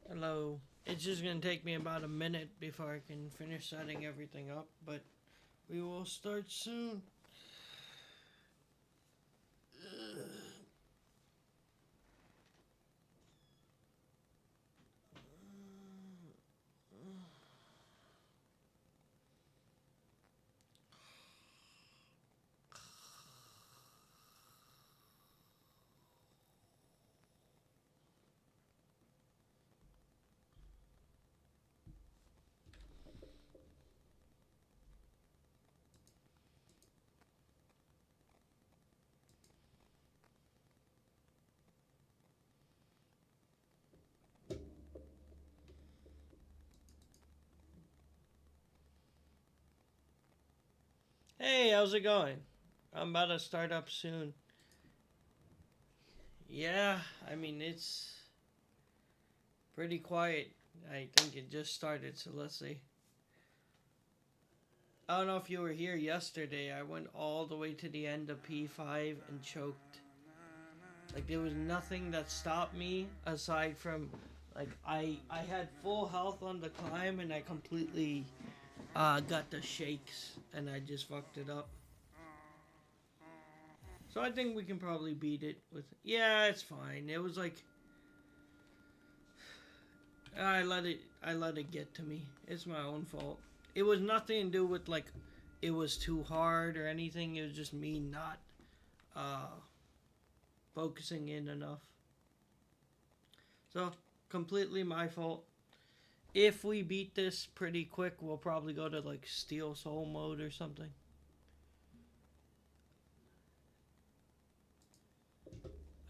Hello. It's just gonna take me about a minute before I can finish setting everything up, but we will start soon. Hey, how's it going? I'm about to start up soon. Yeah, I mean, it's pretty quiet. I think it just started, so let's see. I don't know if you were here yesterday. I went all the way to the end of P5 and choked. Like, there was nothing that stopped me aside from, like, I had full health on the climb and I completely got the shakes and I just fucked it up. So I think we can probably beat it with. Yeah, it's fine. It was like I let it get to me. It's my own fault. It was nothing to do with like it was too hard or anything. It was just me not uh focusing in enough. So completely my fault. If we beat this pretty quick, we'll probably go to like Steel Soul mode or something.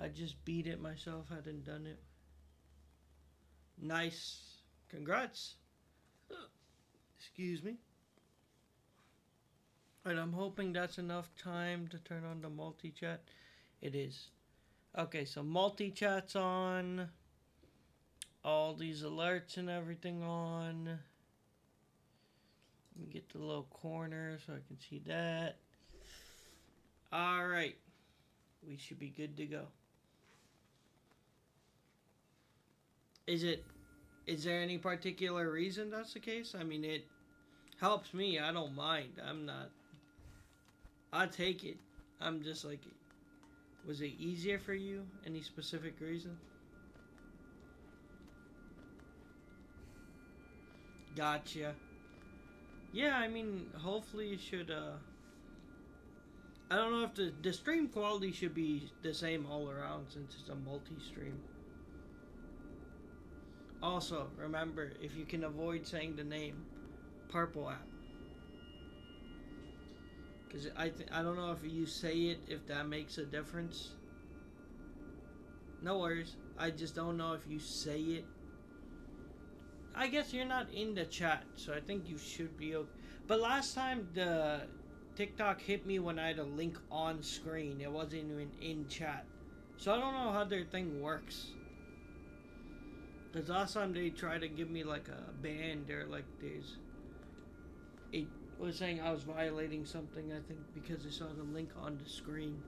I just beat it myself, hadn't done it. Nice. Congrats. Excuse me. And I'm hoping that's enough time to turn on the multi chat. It is. Okay, so multi chat's on. All these alerts and everything on. Let me get the little corner so I can see that. Alright. We should be good to go. Is it is there any particular reason that's the case? I mean it helps me, I don't mind. I'm not I take it. I'm just like was it easier for you? Any specific reason? Gotcha. Yeah, I mean, hopefully it should. I don't know if the stream quality should be the same all around since it's a multi-stream. Also, remember if you can avoid saying the name, Purple app, because I don't know if you say it if that makes a difference. No worries. I just don't know if you say it. I guess you're not in the chat, so I think you should be okay. But last time the TikTok hit me when I had a link on screen. It wasn't even in chat. So I don't know how their thing works. Because last time they tried to give me like a ban, they're like, it was saying I was violating something, I think, because they saw the link on the screen.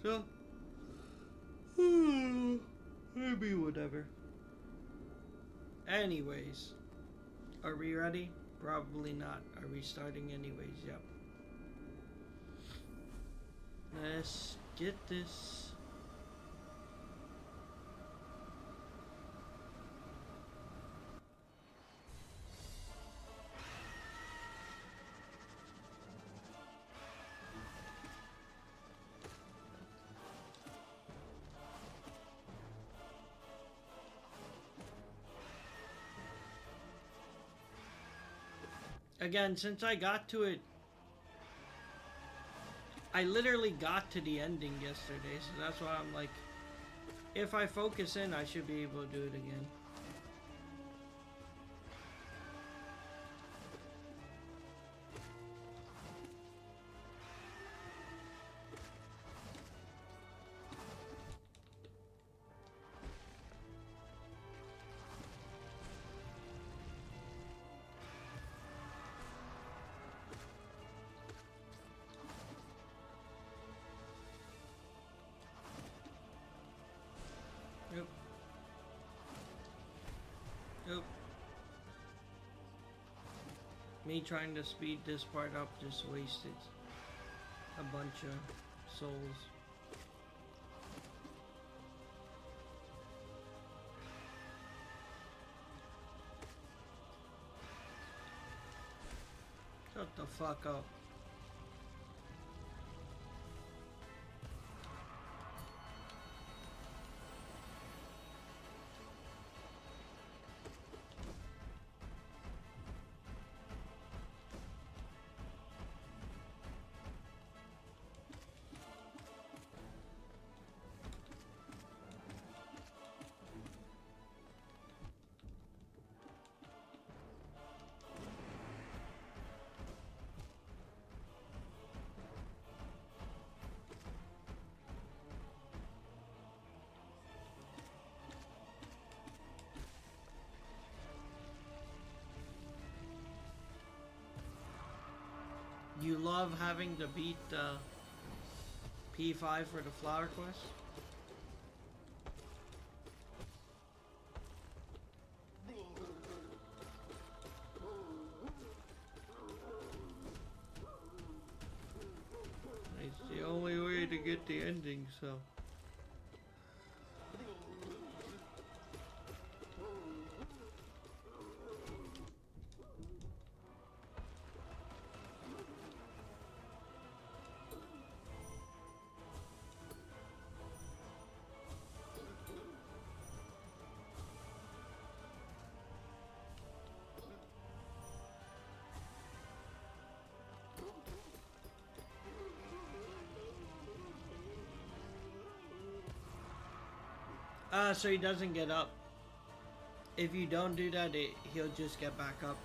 So, maybe whatever. Anyways, are we ready? Probably not. Are we starting anyways? Yep. Let's get this. Again, since I got to it, I literally got to the ending yesterday, so that's why I'm like, if I focus in, I should be able to do it again. Yep. Me trying to speed this part up just wasted a bunch of souls. Shut the fuck up. You love having to beat P5 for the flower quest? It's the only way to get the ending, so... so he doesn't get up. If you don't do that, he'll just get back up.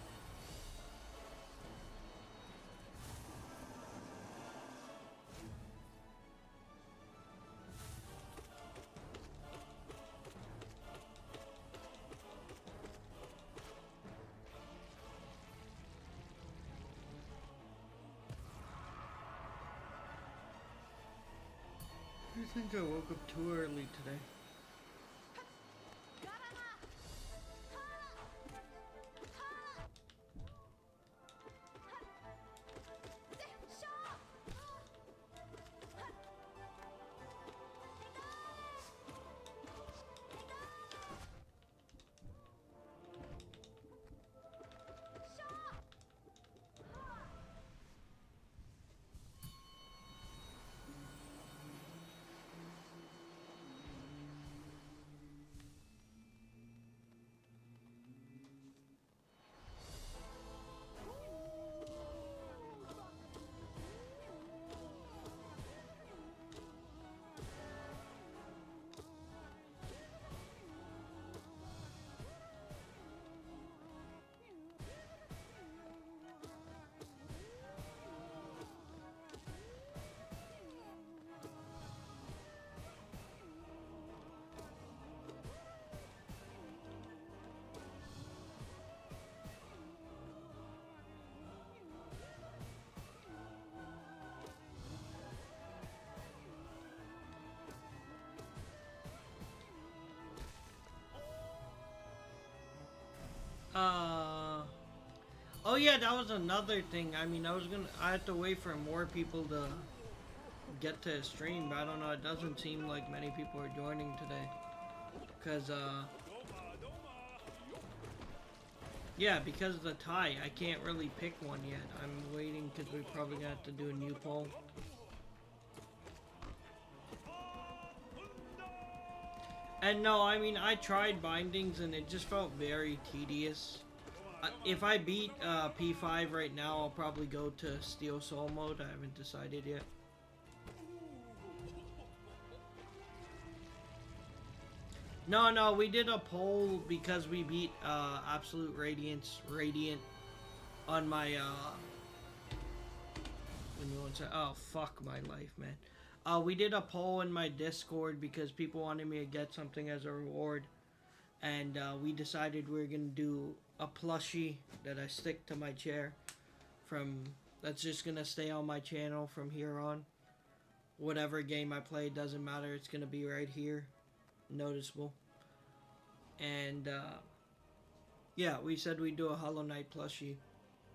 I think I woke up too early today. Oh yeah, that was another thing. I mean, I had to wait for more people to get to the stream, but I don't know, it doesn't seem like many people are joining today. Cause, yeah, because of the tie, I can't really pick one yet. I'm waiting because we're probably gonna have to do a new poll. And no, I mean, I tried bindings and it just felt very tedious. If I beat P5 right now, I'll probably go to Steel Soul mode. I haven't decided yet. No, we did a poll because we beat Absolute Radiant on my oh fuck my life, man. We did a poll in my Discord because people wanted me to get something as a reward, and we decided we were gonna do a plushie that I stick to my chair that's just gonna stay on my channel from here on. Whatever game I play, doesn't matter, it's gonna be right here, noticeable. And yeah, we said we'd do a Hollow Knight plushie.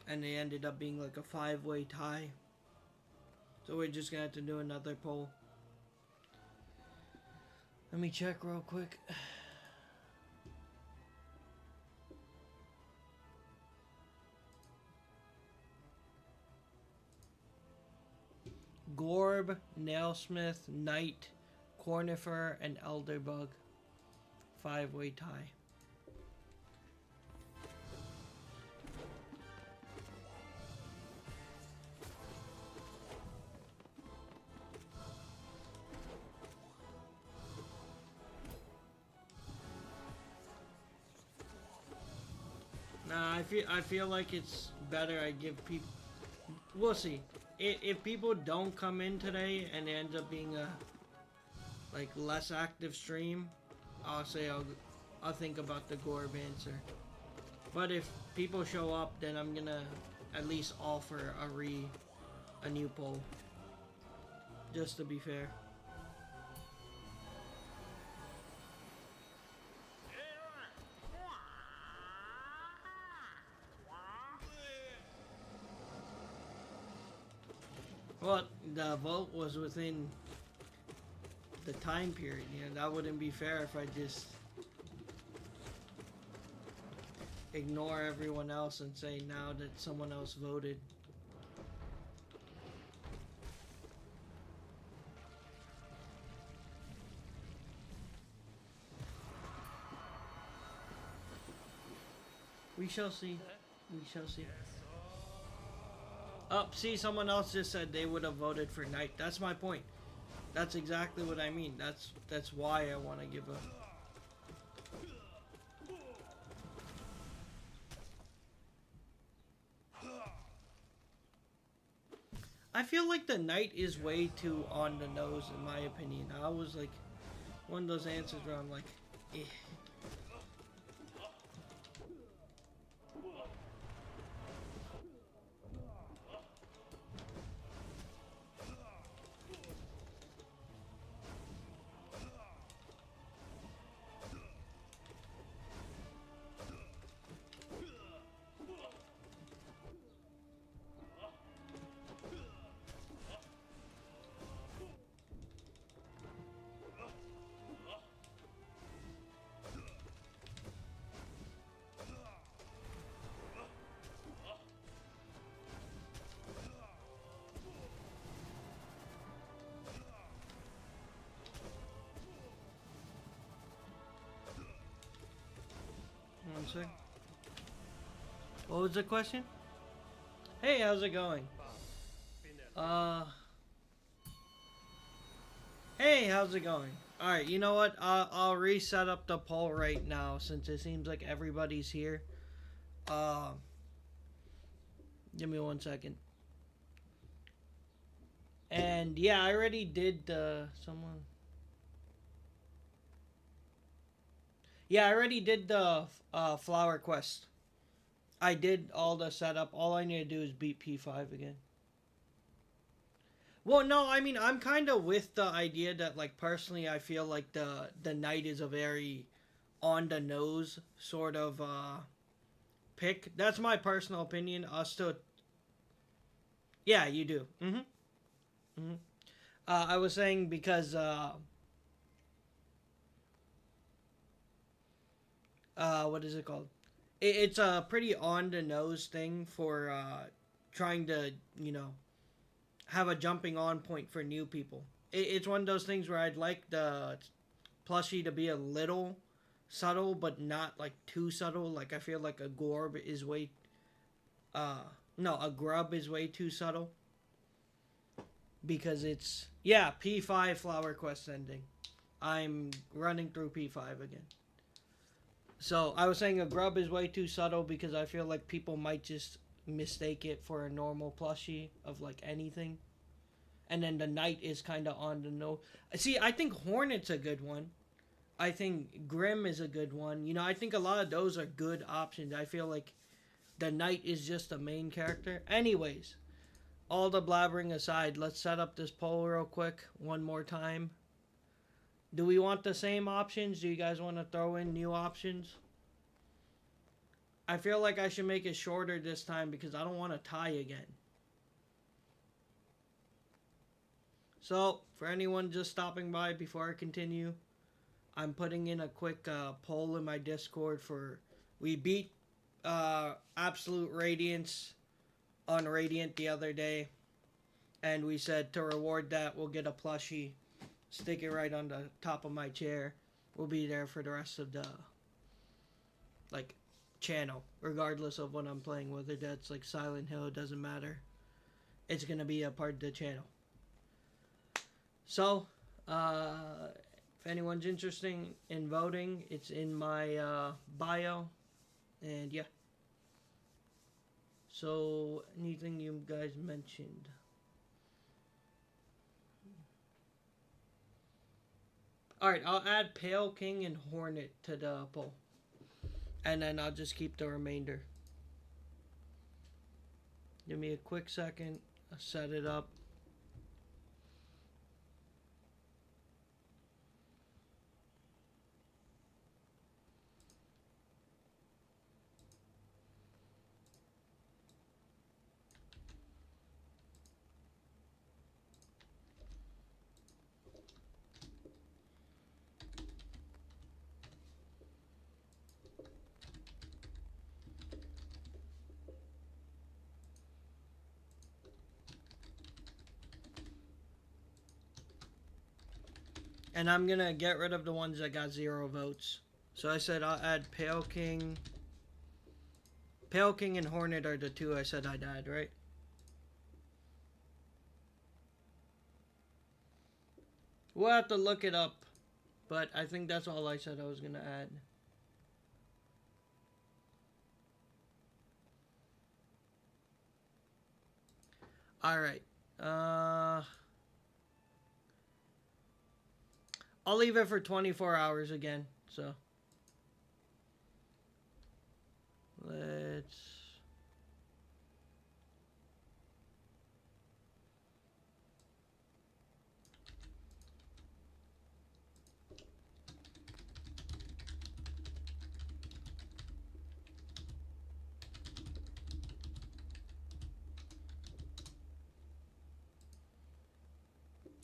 and it ended up being like a 5-way tie. So we're just gonna have to do another poll. Let me check real quick. Gorb, Nailsmith, Knight, Cornifer, and Elderbug. 5-way tie. Nah, I feel like it's better I give people. We'll see. If people don't come in today and it ends up being a like less active stream, I'll say I'll think about the Gorb answer. But if people show up, then I'm gonna at least offer a new poll, just to be fair. Well, the vote was within the time period. You know, that wouldn't be fair if I just ignore everyone else and say now that someone else voted. We shall see. We shall see. Oh, see, someone else just said they would have voted for Knight. That's my point. That's exactly what I mean. That's why I want to give a... I feel like the Knight is way too on the nose, in my opinion. I was like, one of those answers where I'm like, eh. One sec. What was the question? Hey, how's it going? Hey, how's it going? Alright, you know what? I'll reset up the poll right now since it seems like everybody's here. Give me 1 second. And yeah, I already did someone. Yeah, I already did the flower quest. I did all the setup. All I need to do is beat P5 again. Well, no, I mean, I'm kind of with the idea that, like, personally, I feel like the Knight is a very on-the-nose sort of pick. That's my personal opinion. I'll still... Yeah, you do. I was saying because... what is it called? It's a pretty on-the-nose thing for trying to, you know, have a jumping on point for new people. It's one of those things where I'd like the plushie to be a little subtle, but not like too subtle. Like I feel like a Gorb is way, a Grub is way too subtle. Because it's, yeah, P5 Flower Quest ending. I'm running through P5 again. So I was saying a Grub is way too subtle because I feel like people might just mistake it for a normal plushie of like anything. And then the Knight is kind of on the nose. See, I think Hornet's a good one. I think Grim is a good one. You know, I think a lot of those are good options. I feel like the Knight is just the main character. Anyways, all the blabbering aside, let's set up this poll real quick one more time. Do we want the same options? Do you guys want to throw in new options? I feel like I should make it shorter this time because I don't want to tie again. So, for anyone just stopping by before I continue, I'm putting in a quick poll in my Discord for... We beat Absolute Radiance on Radiant the other day. And we said to reward that, we'll get a plushie. Stick it right on the top of my chair. We'll be there for the rest of the... like, channel. Regardless of what I'm playing. Whether that's like Silent Hill, it doesn't matter. It's going to be a part of the channel. So, if anyone's interested in voting, it's in my bio. And yeah. So, anything you guys mentioned? Alright, I'll add Pale King and Hornet to the poll. And then I'll just keep the remainder. Give me a quick second. I'll set it up. And I'm going to get rid of the ones that got 0 votes. So I said I'll add Pale King. Pale King and Hornet are the 2 I said I'd add, right? We'll have to look it up. But I think that's all I said I was going to add. Alright. I'll leave it for 24 hours again, so. Let's...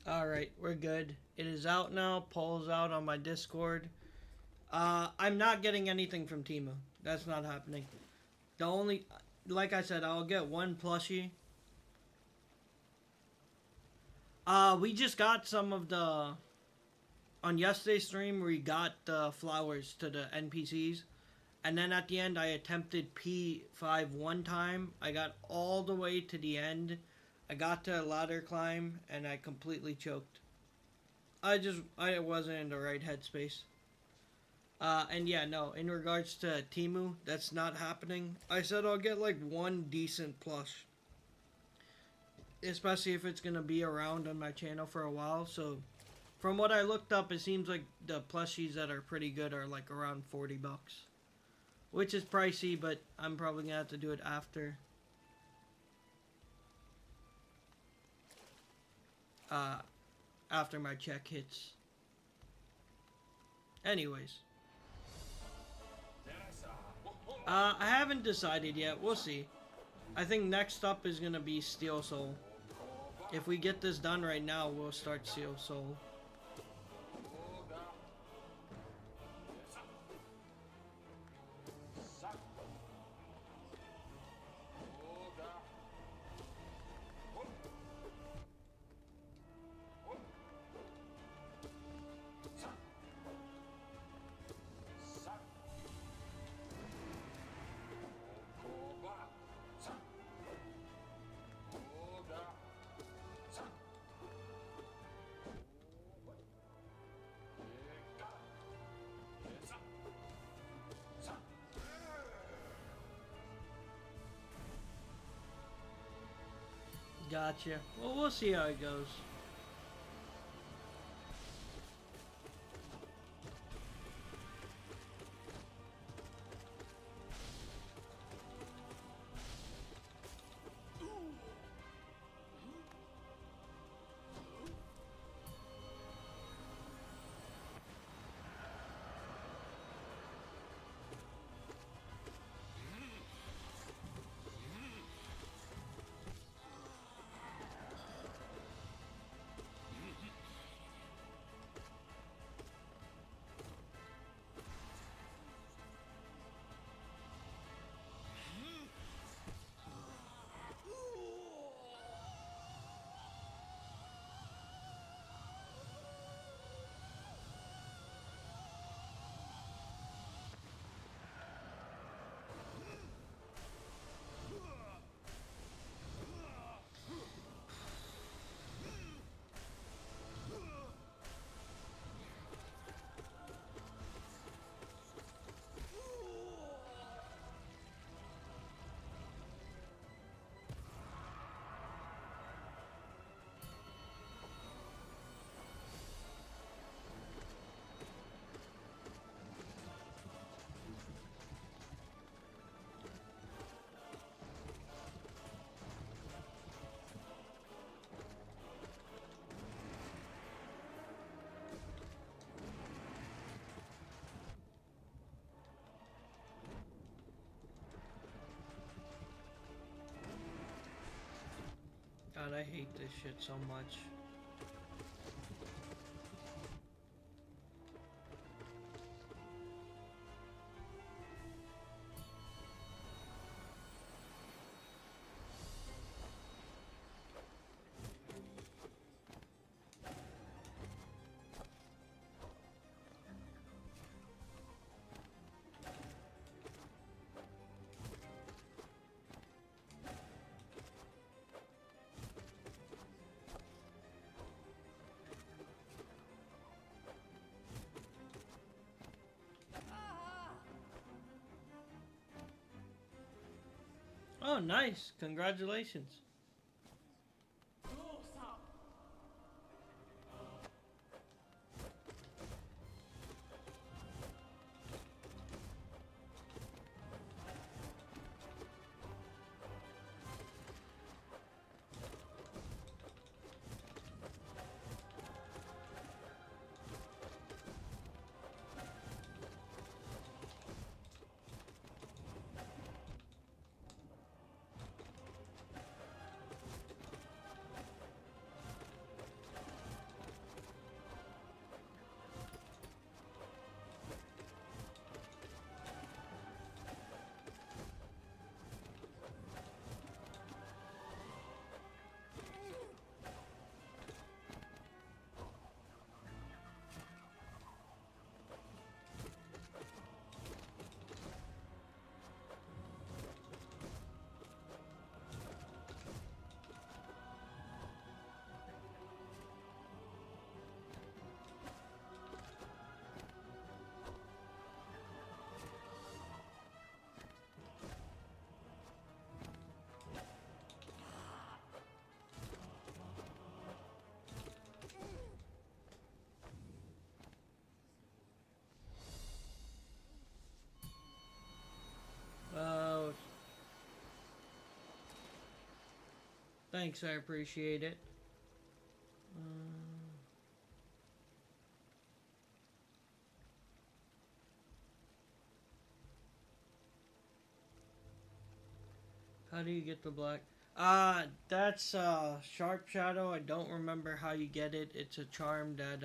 Alright, we're good. It is out now. Poll's out on my Discord. I'm not getting anything from Temu. That's not happening. The only... Like I said, I'll get 1 plushie. We just got some of the... On yesterday's stream, we got the flowers to the NPCs. And then at the end, I attempted P5 one time. I got all the way to the end. I got to a ladder climb, and I completely choked. I wasn't in the right headspace. And yeah, no, in regards to Temu, that's not happening. I said I'll get like 1 decent plush. Especially if it's going to be around on my channel for a while. So, from what I looked up, it seems like the plushies that are pretty good are like around 40 bucks. Which is pricey, but I'm probably going to have to do it after. After my check hits. Anyways. I haven't decided yet. We'll see. I think next up is going to be Steel Soul. If we get this done right now, we'll start Steel Soul. Gotcha. Well, we'll see how it goes. God, I hate this shit so much. Oh, nice. Congratulations. Oh, thanks. I appreciate it. How do you get the black? That's Sharp Shadow. I don't remember how you get it. It's a charm that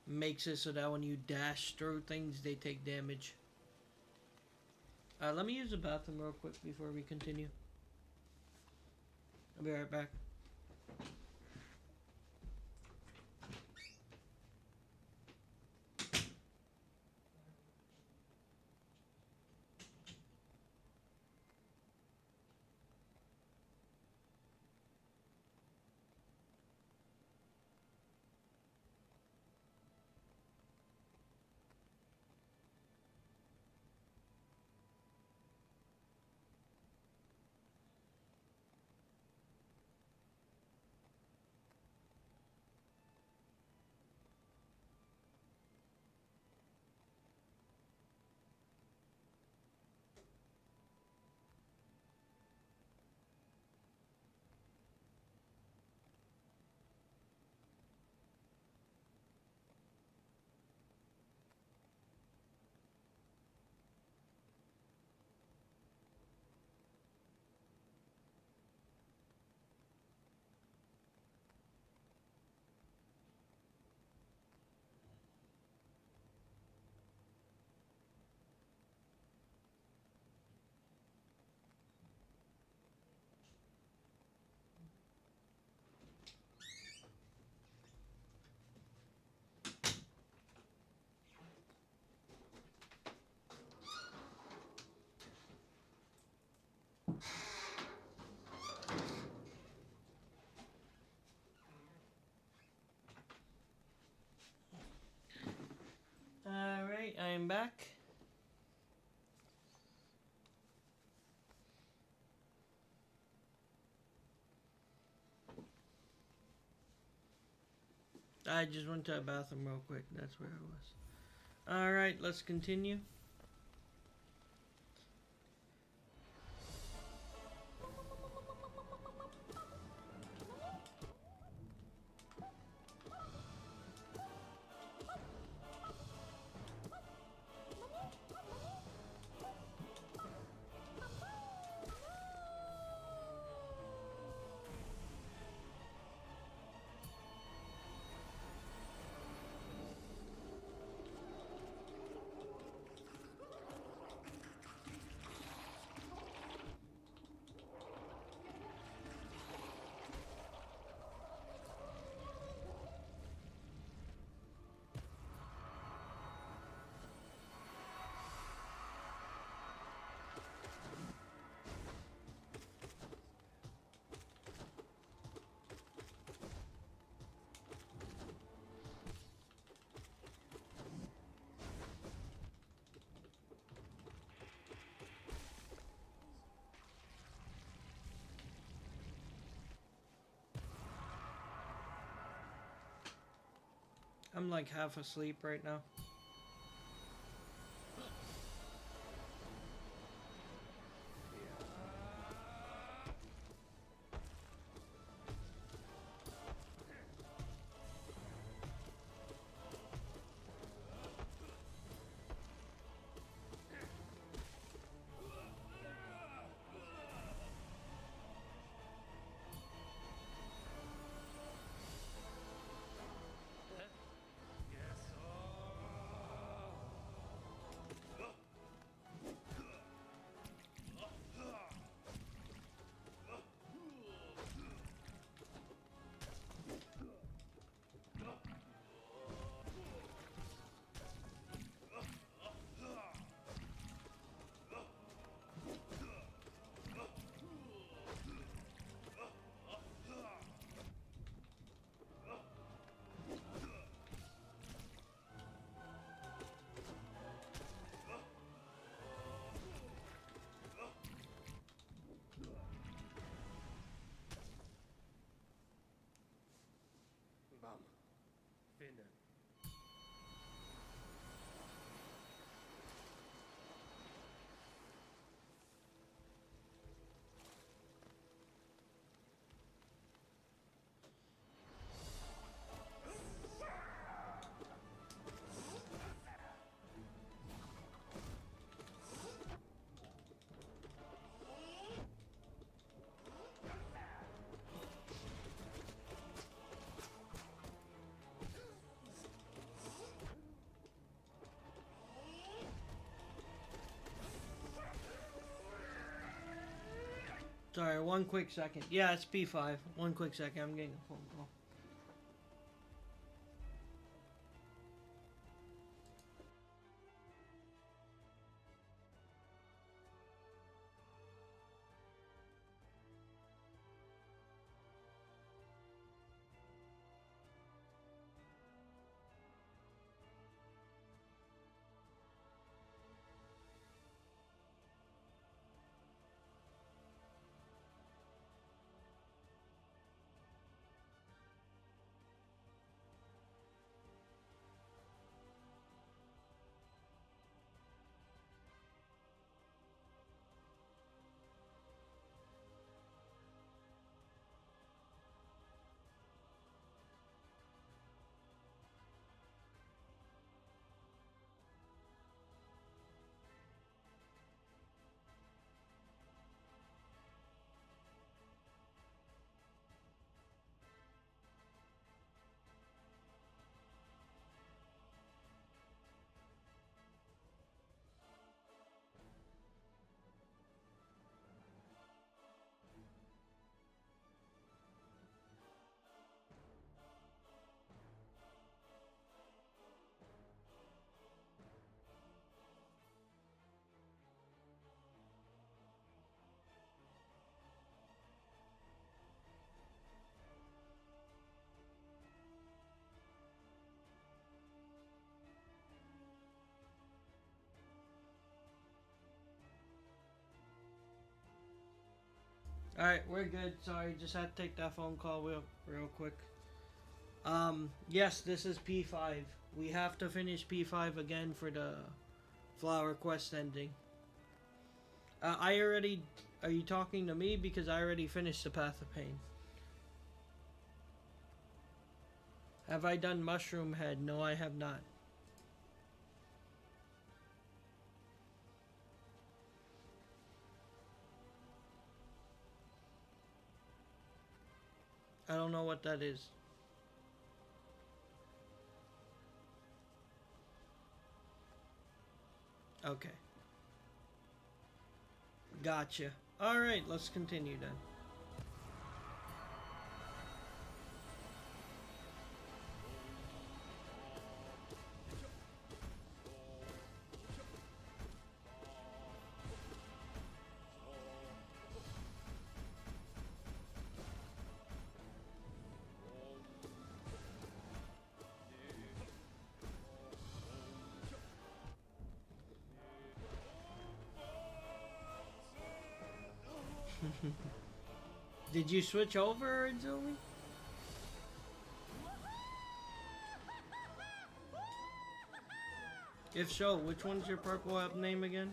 makes it so that when you dash through things, they take damage. Let me use the bathroom real quick before we continue. I'll be right back. Alright, I am back. I just went to the bathroom real quick. That's where I was. Alright, let's continue. I'm like half asleep right now. Finden. Sorry, one quick second. Yeah, it's P5. One quick second. I'm getting a phone call. All right, we're good. Sorry, just had to take that phone call real quick. Yes, this is P5. We have to finish P5 again for the flower quest ending. I already. Are you talking to me? Because I already finished the Path of Pain. Have I done Mushroom Head? No, I have not. I don't know what that is. Okay. Gotcha. Alright, let's continue then. Did you switch over originally? If so, which one's your purple app name again?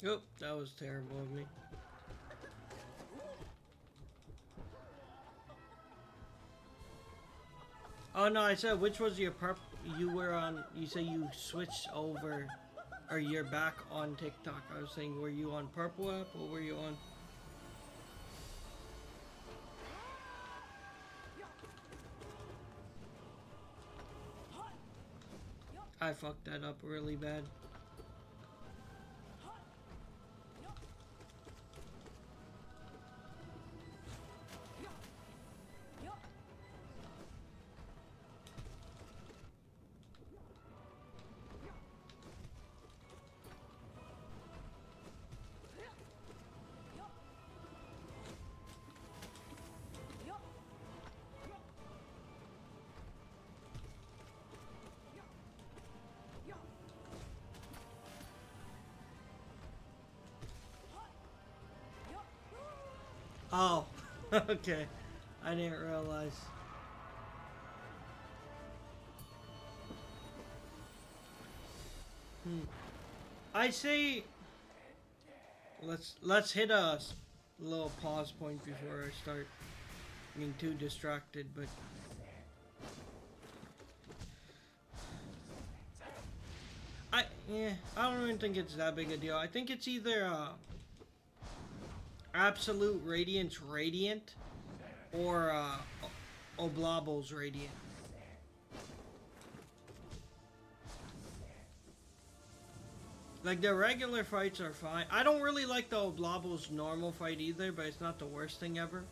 Oh, that was terrible of me. Oh no, I said which was your you were on, you say you switched over, or you're back on TikTok. I was saying, were you on purple app or were you on? I fucked that up really bad. Oh, okay. I didn't realize. I say let's hit a little pause point before I start getting too distracted, but I don't even think it's that big a deal. I think it's either Absolute Radiance Radiant or Oblabo's Radiant. Like, the regular fights are fine. I don't really like the Oblabo's normal fight either, but it's not the worst thing ever.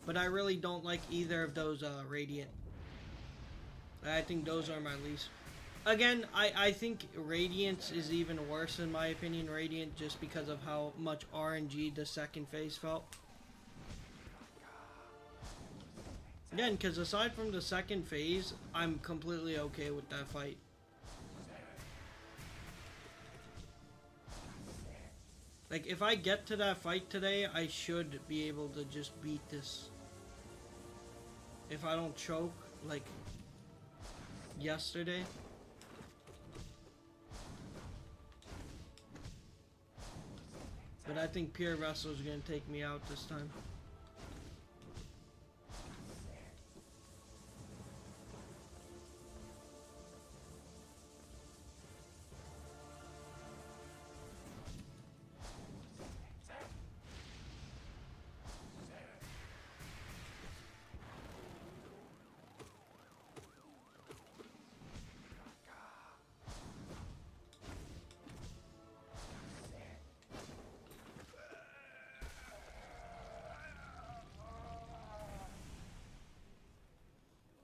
But I really don't like either of those Radiant. I think those are my least. Again, I think Radiance is even worse in my opinion, Radiant, just because of how much RNG the second phase felt. Again, because aside from the second phase, I'm completely okay with that fight. Like, if I get to that fight today, I should be able to just beat this. If I don't choke, like yesterday. But I think Pure Vessel is going to take me out this time.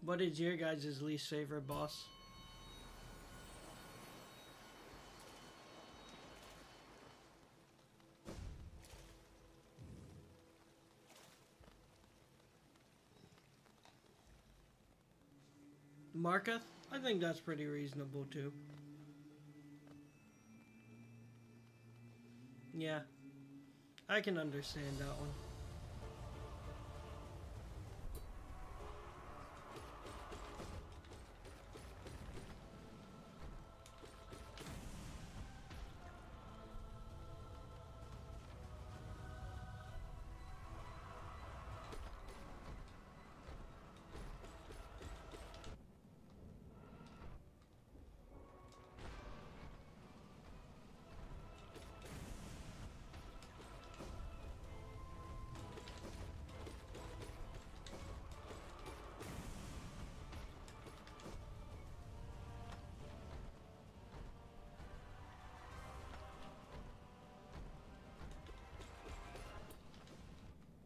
What is your guys' least favorite boss? Marketh? I think that's pretty reasonable too. Yeah, I can understand that one.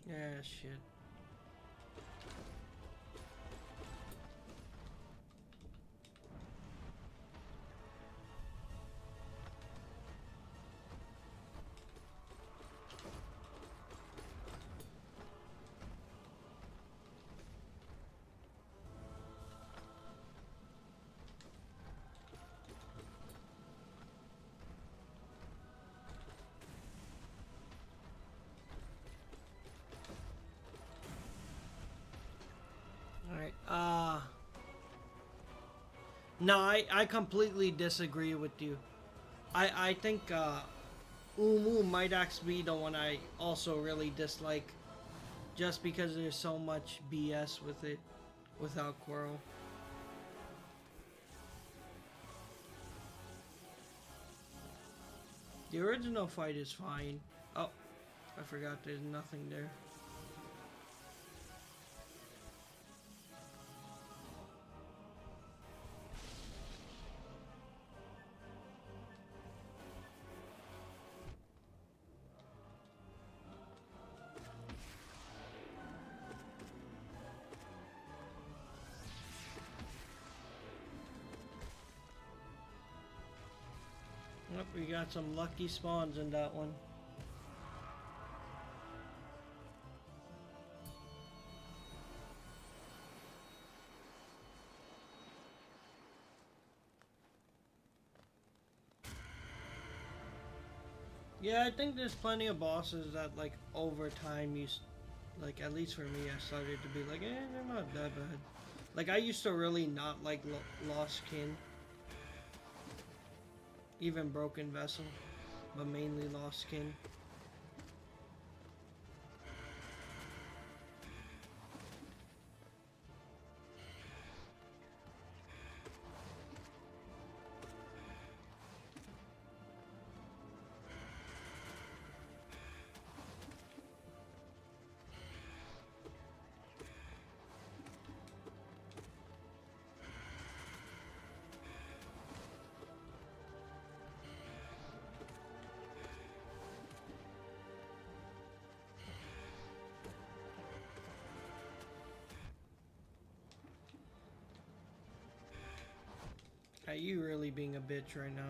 Yeah, shit. No, I completely disagree with you. I think Umu might actually be the one I also really dislike, just because there's so much BS with it, without Quirrell. The original fight is fine. Oh, I forgot there's nothing there. Yep, we got some lucky spawns in that one. Yeah, I think there's plenty of bosses that, like, over time, like, at least for me, I started to be like, they're not that bad. Like, I used to really not like Lost Kin, even Broken Vessel, but mainly Lost Kin. Are you really being a bitch right now?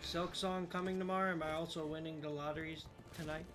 Silk Song coming tomorrow. Am I also winning the lotteries tonight?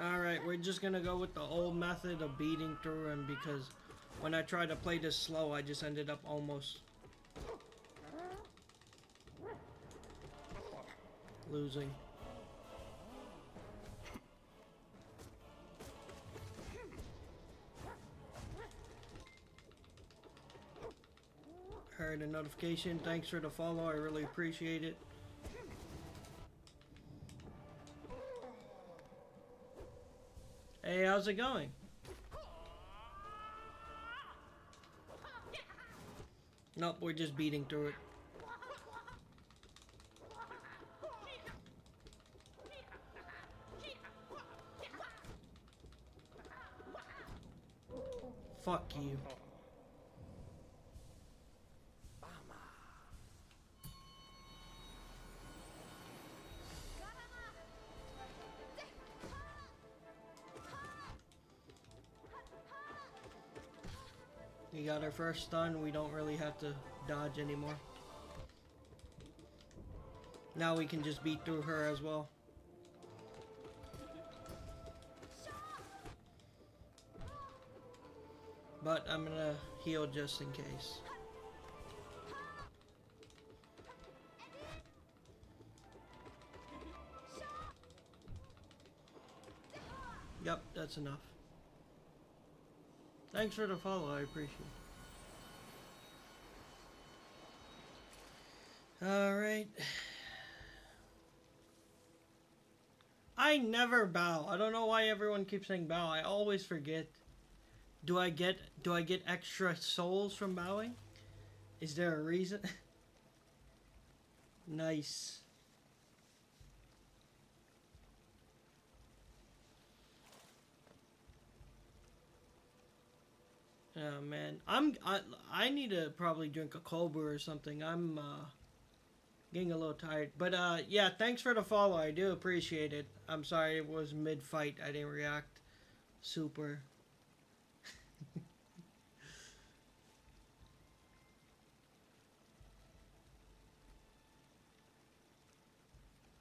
Alright, we're just gonna go with the old method of beating through him, because when I tried to play this slow, I just ended up almost losing. Heard a notification. Thanks for the follow. I really appreciate it. Hey, how's it going? Nope, we're just beating through it. Fuck you. We got our first stun. We don't really have to dodge anymore. Now we can just beat through her as well. But I'm gonna heal just in case. Yep, that's enough. Thanks for the follow, I appreciate it. Alright. I never bow. I don't know why everyone keeps saying bow. I always forget Do I get extra souls from bowing? Is there a reason? Nice. Oh man, I need to probably drink a cold brew or something. I'm getting a little tired. But yeah, thanks for the follow. I do appreciate it. I'm sorry it was mid fight. I didn't react super.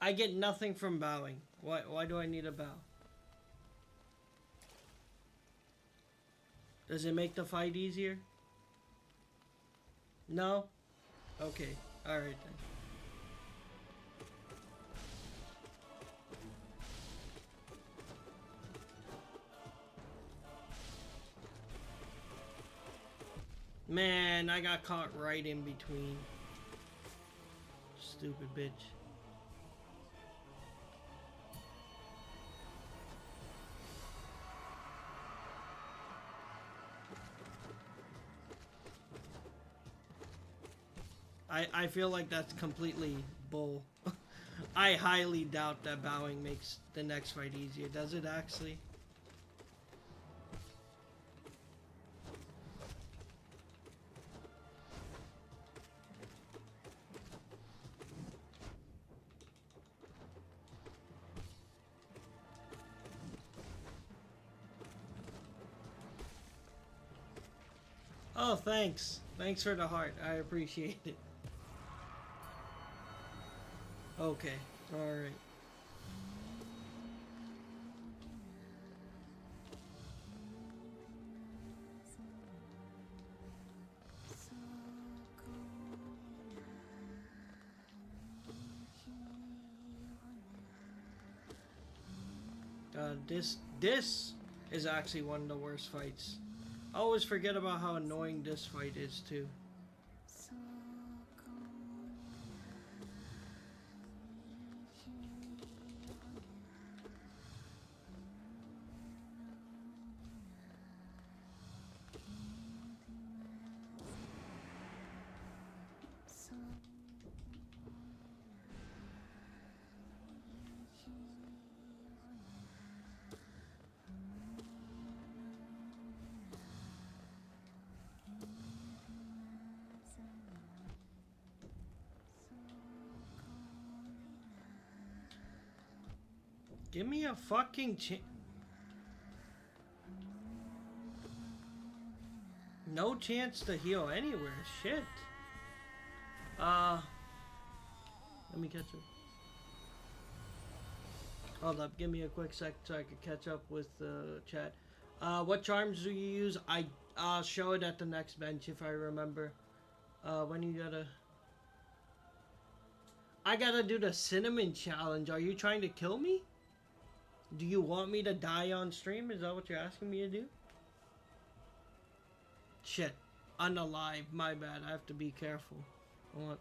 I get nothing from bowing. Why do I need a bow? Does it make the fight easier? No? Okay. Alright then. Man, I got caught right in between. Stupid bitch. I feel like that's completely bull. I highly doubt that bowing makes the next fight easier. Does it actually? Oh, thanks. Thanks for the heart. I appreciate it. Okay. Alright. This is actually one of the worst fights. I always forget about how annoying this fight is too. Give me a fucking chance. No chance to heal anywhere. Shit. Let me catch up. Hold up, give me a quick sec so I can catch up with the chat. What charms do you use? I'll show it at the next bench if I remember. When you gotta... I gotta do the cinnamon challenge. Are you trying to kill me? Do you want me to die on stream? Is that what you're asking me to do? Shit. Unalive. My bad. I have to be careful. I want...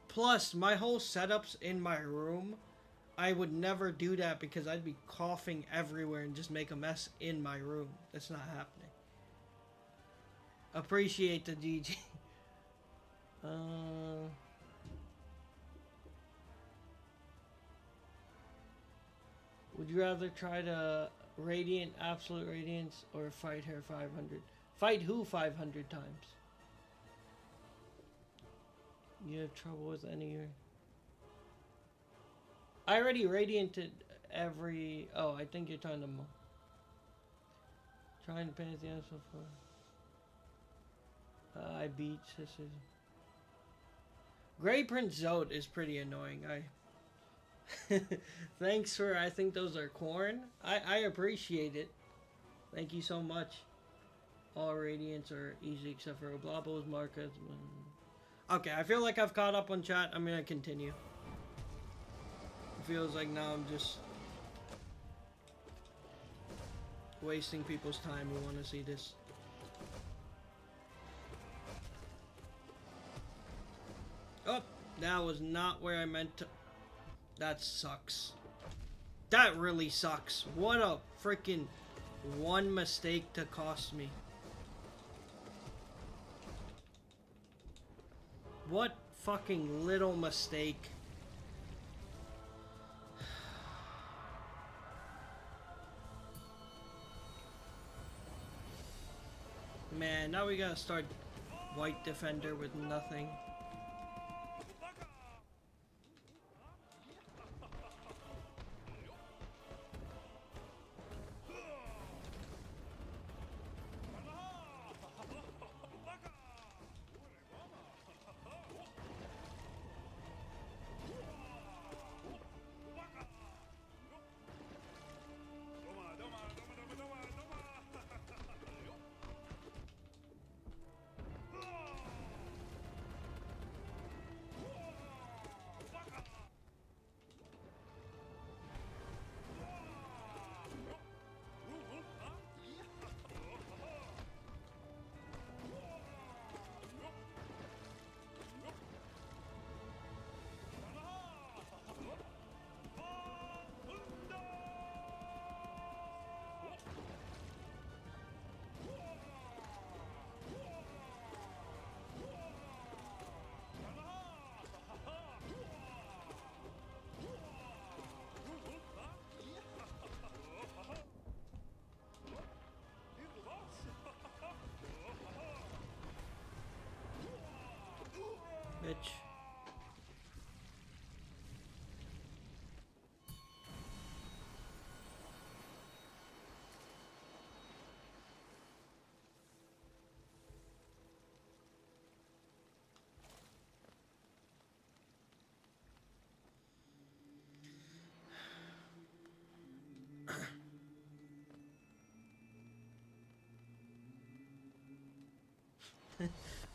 Plus, my whole setup's in my room. I would never do that because I'd be coughing everywhere and just make a mess in my room. That's not happening. Appreciate the GG. Would you rather try to Radiant, Absolute Radiance, or fight her 500? Fight who 500 times? You have trouble with any... I already Radianted every... Oh, I think you're trying to... Trying to Pantheon so far. I beat Sisters. Grey Prince Zode is pretty annoying. Thanks for... I think those are corn. I appreciate it. Thank you so much. All Radiants are easy except for Oblabos, Marcus... Okay, I feel like I've caught up on chat. I'm gonna continue. It feels like now I'm just wasting people's time who want to see this. Oh, that was not where I meant to... That sucks. That really sucks. What a freaking one mistake to cost me. What fucking little mistake. Man, now we gotta start white defender with nothing. Bitch.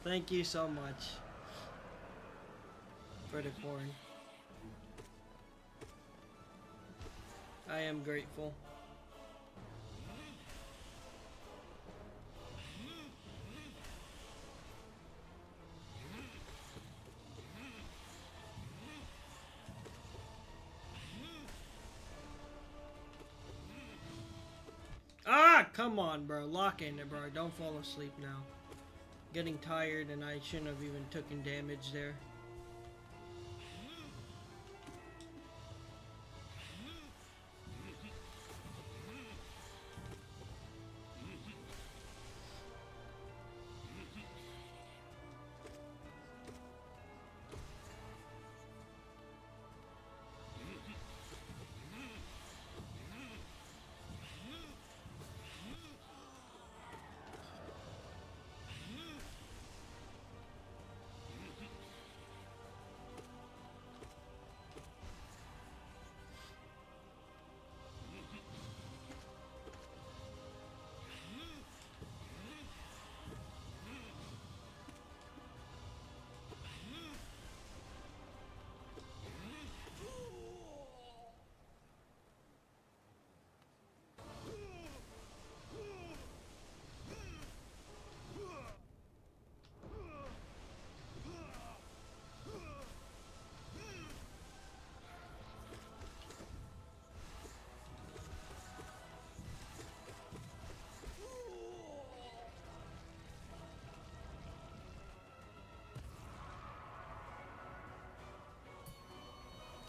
Thank you so much for the corn. I am grateful. Ah, come on, bro. Lock in it, bro. Don't fall asleep now. Getting tired and I shouldn't have even taken damage there.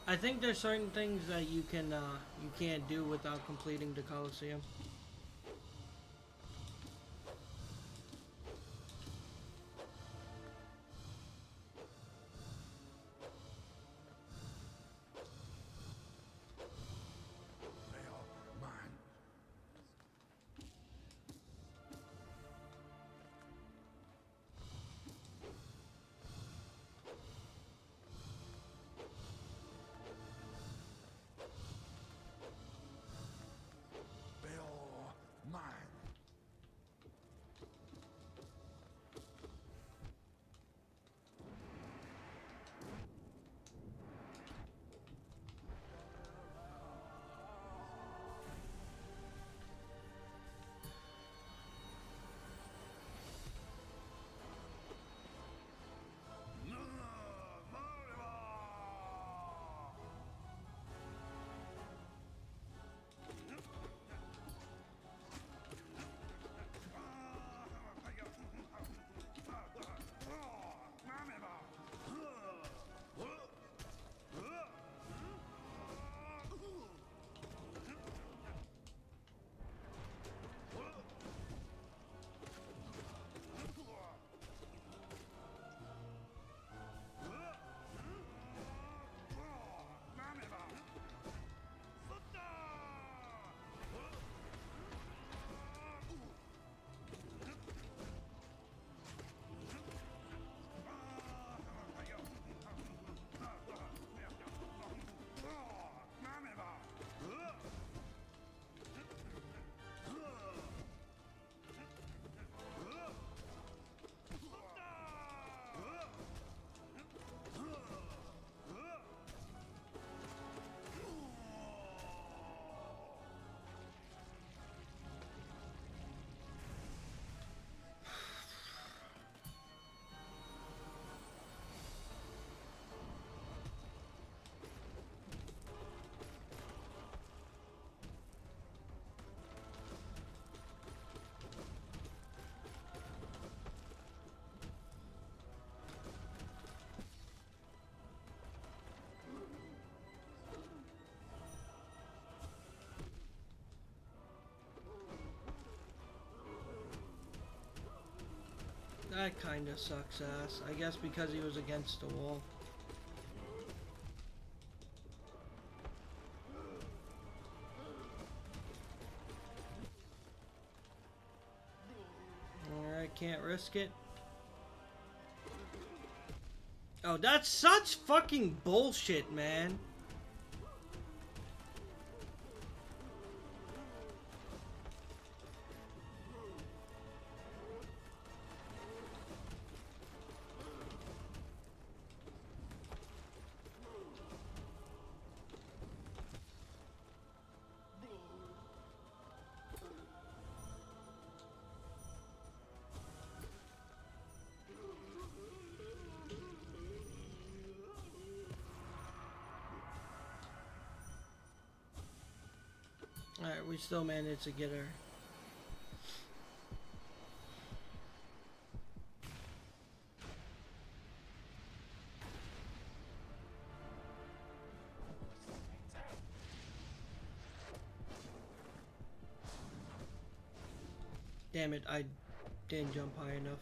I think there's certain things that you can't do without completing the Colosseum. That kind of sucks ass. I guess because he was against the wall. Alright, can't risk it. Oh, that's such fucking bullshit, man. Alright, we still managed to get her. Damn it, I didn't jump high enough.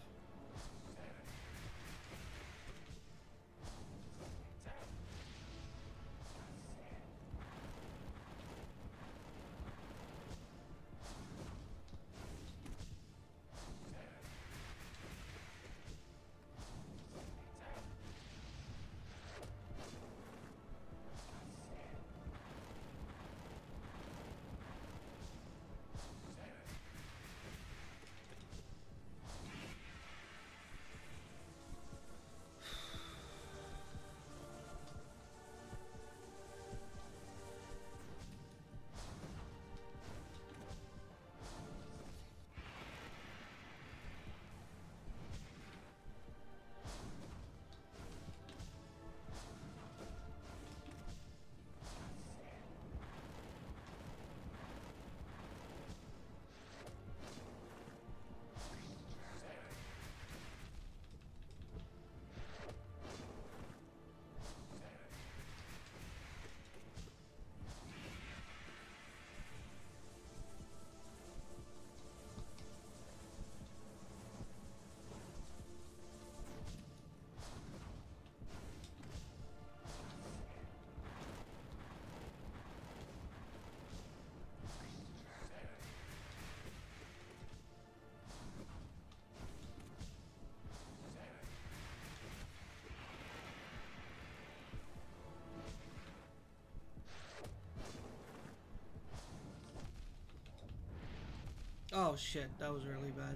Oh shit, that was really bad.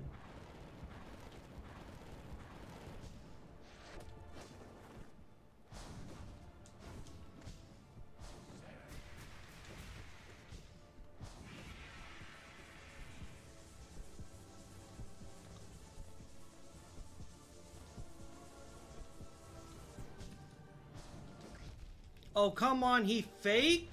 Oh, come on, he faked?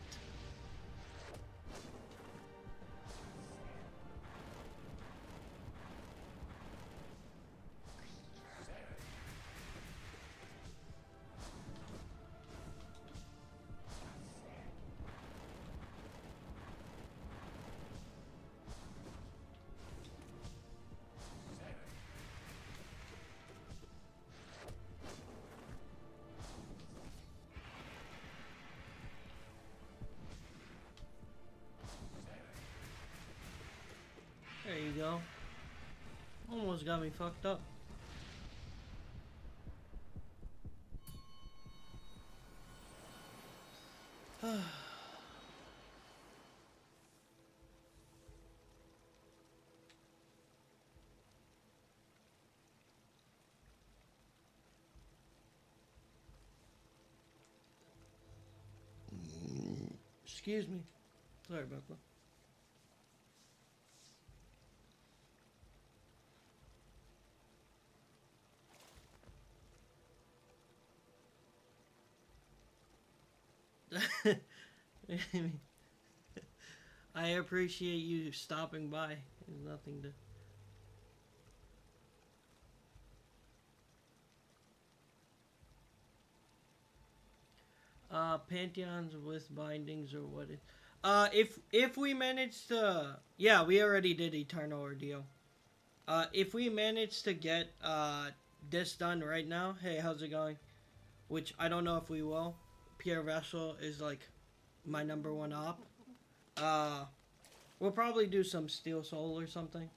There you go. Almost got me fucked up. Excuse me. Sorry about that. I appreciate you stopping by. There's nothing to. Pantheons with bindings or what? If we manage to, yeah, we already did Eternal Ordeal. If we manage to get this done right now, hey, how's it going? Which I don't know if we will. Pierre Vessel is like my number one op. Uh, we'll probably do some Steel Soul or something.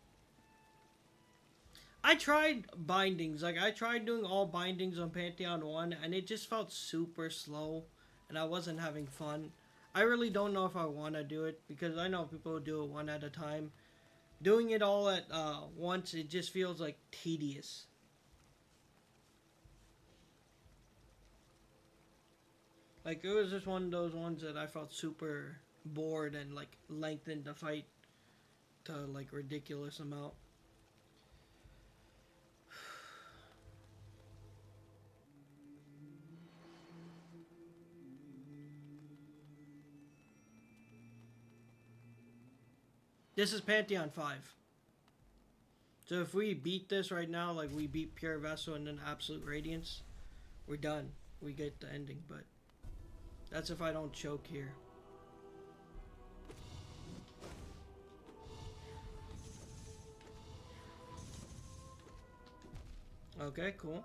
I tried bindings. Like, I tried doing all bindings on Pantheon 1, and it just felt super slow, and I wasn't having fun. I really don't know if I want to do it, because I know people do it one at a time. Doing it all at once, it just feels, like, tedious. Like, it was just one of those ones that I felt super bored and, like, lengthened the fight to, like, ridiculous amount. This is Pantheon 5. So if we beat this right now, like we beat Pure Vessel and then Absolute Radiance, we're done. We get the ending, but that's if I don't choke here. Okay, cool.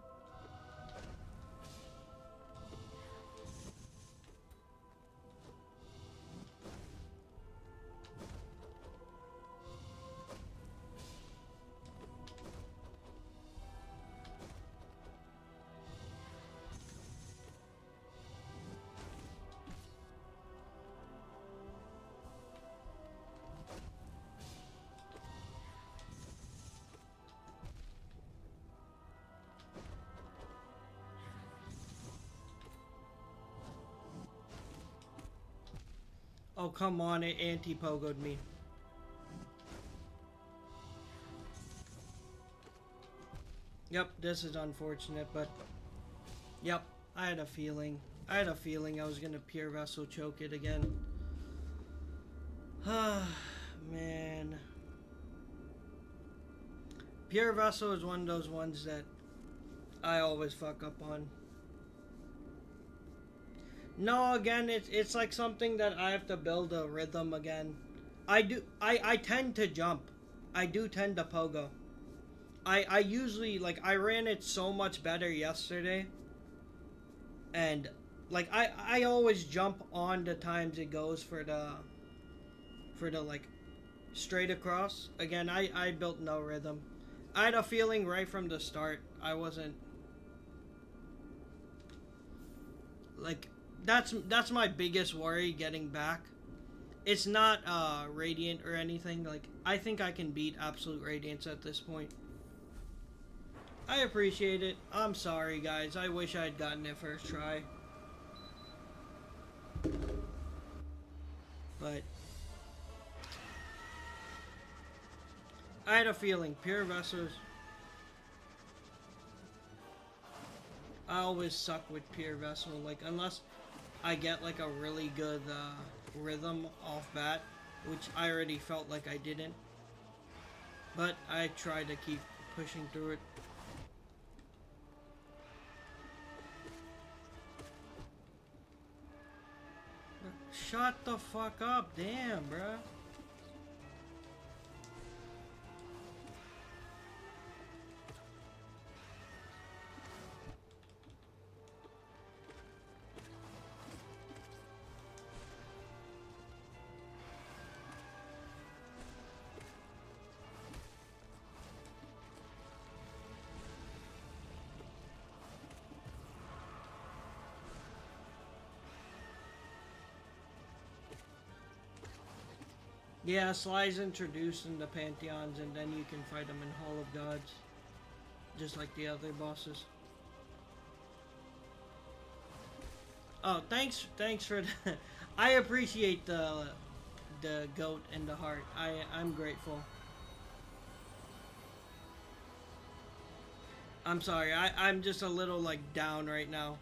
Oh, come on, it anti-pogoed me. Yep, this is unfortunate, but... Yep, I had a feeling. I had a feeling I was gonna Pure Vessel choke it again. Ah, man. Pure Vessel is one of those ones that I always fuck up on. No, again, it's like something that I have to build a rhythm again. I tend to jump. I do tend to pogo. I usually, like, I ran it so much better yesterday. And, like, I always jump on the times it goes for the, like, straight across. Again, I built no rhythm. I had a feeling right from the start I wasn't, like... That's my biggest worry getting back. It's not Radiant or anything. Like, I think I can beat Absolute Radiance at this point. I appreciate it. I'm sorry, guys. I wish I had gotten it first try. But I had a feeling. Pure Vessels. I always suck with Pure Vessel. Like, unless I get like a really good rhythm off bat, which I already felt like I didn't. But I try to keep pushing through it. Shut the fuck up, damn, bruh. Yeah, Sly's introduced in the Pantheons, and then you can fight them in Hall of Gods. Just like the other bosses. Oh, thanks for the... I appreciate the goat and the heart. I'm grateful. I'm sorry, I'm just a little, like, down right now.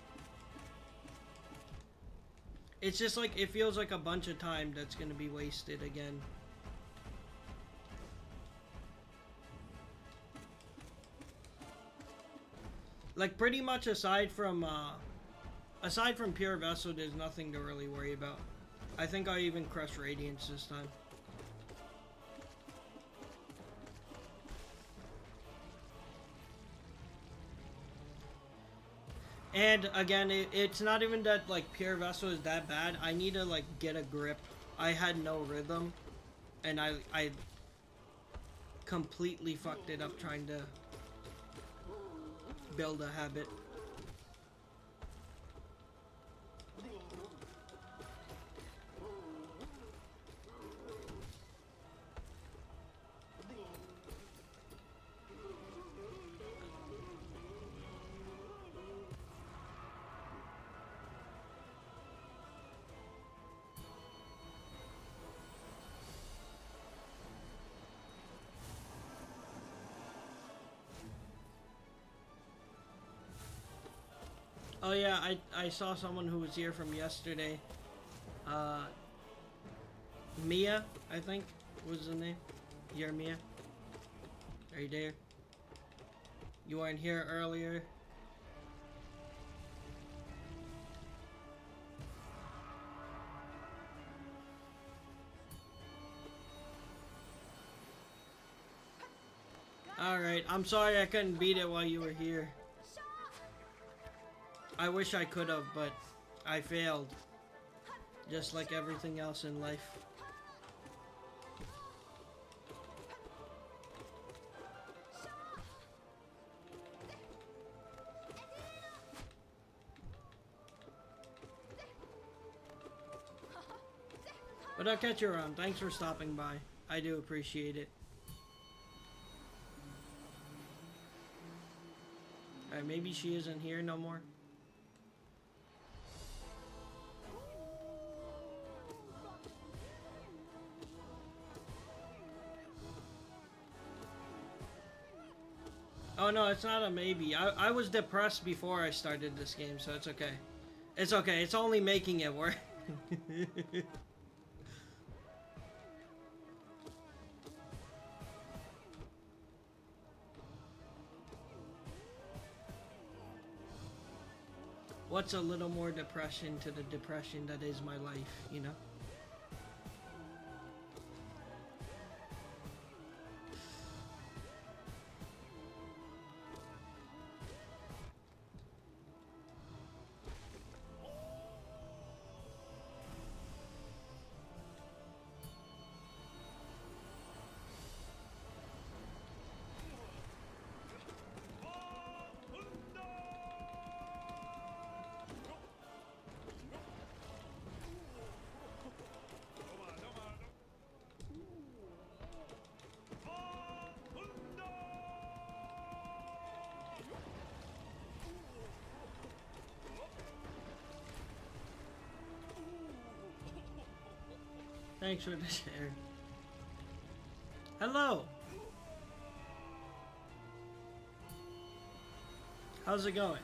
It's just like, it feels like a bunch of time that's gonna be wasted again. Like, pretty much aside from Pure Vessel, there's nothing to really worry about. I think I even crush Radiance this time. And again, it's not even that like Pure Vessel is that bad. I need to like get a grip. I had no rhythm, and I completely fucked it up trying to build a habit. Oh yeah, I saw someone who was here from yesterday. Uh, Mia, I think was the name. You're Mia. Are you there? You weren't here earlier. Alright, I'm sorry I couldn't beat it while you were here. I wish I could have, but I failed. Just like everything else in life. But I'll catch you around. Thanks for stopping by. I do appreciate it. Alright, maybe she isn't here no more. Oh no, it's not a maybe. I was depressed before I started this game, so it's okay. It's okay, it's only making it work. What's a little more depression to the depression that is my life, you know? Thanks for the share. Hello! How's it going?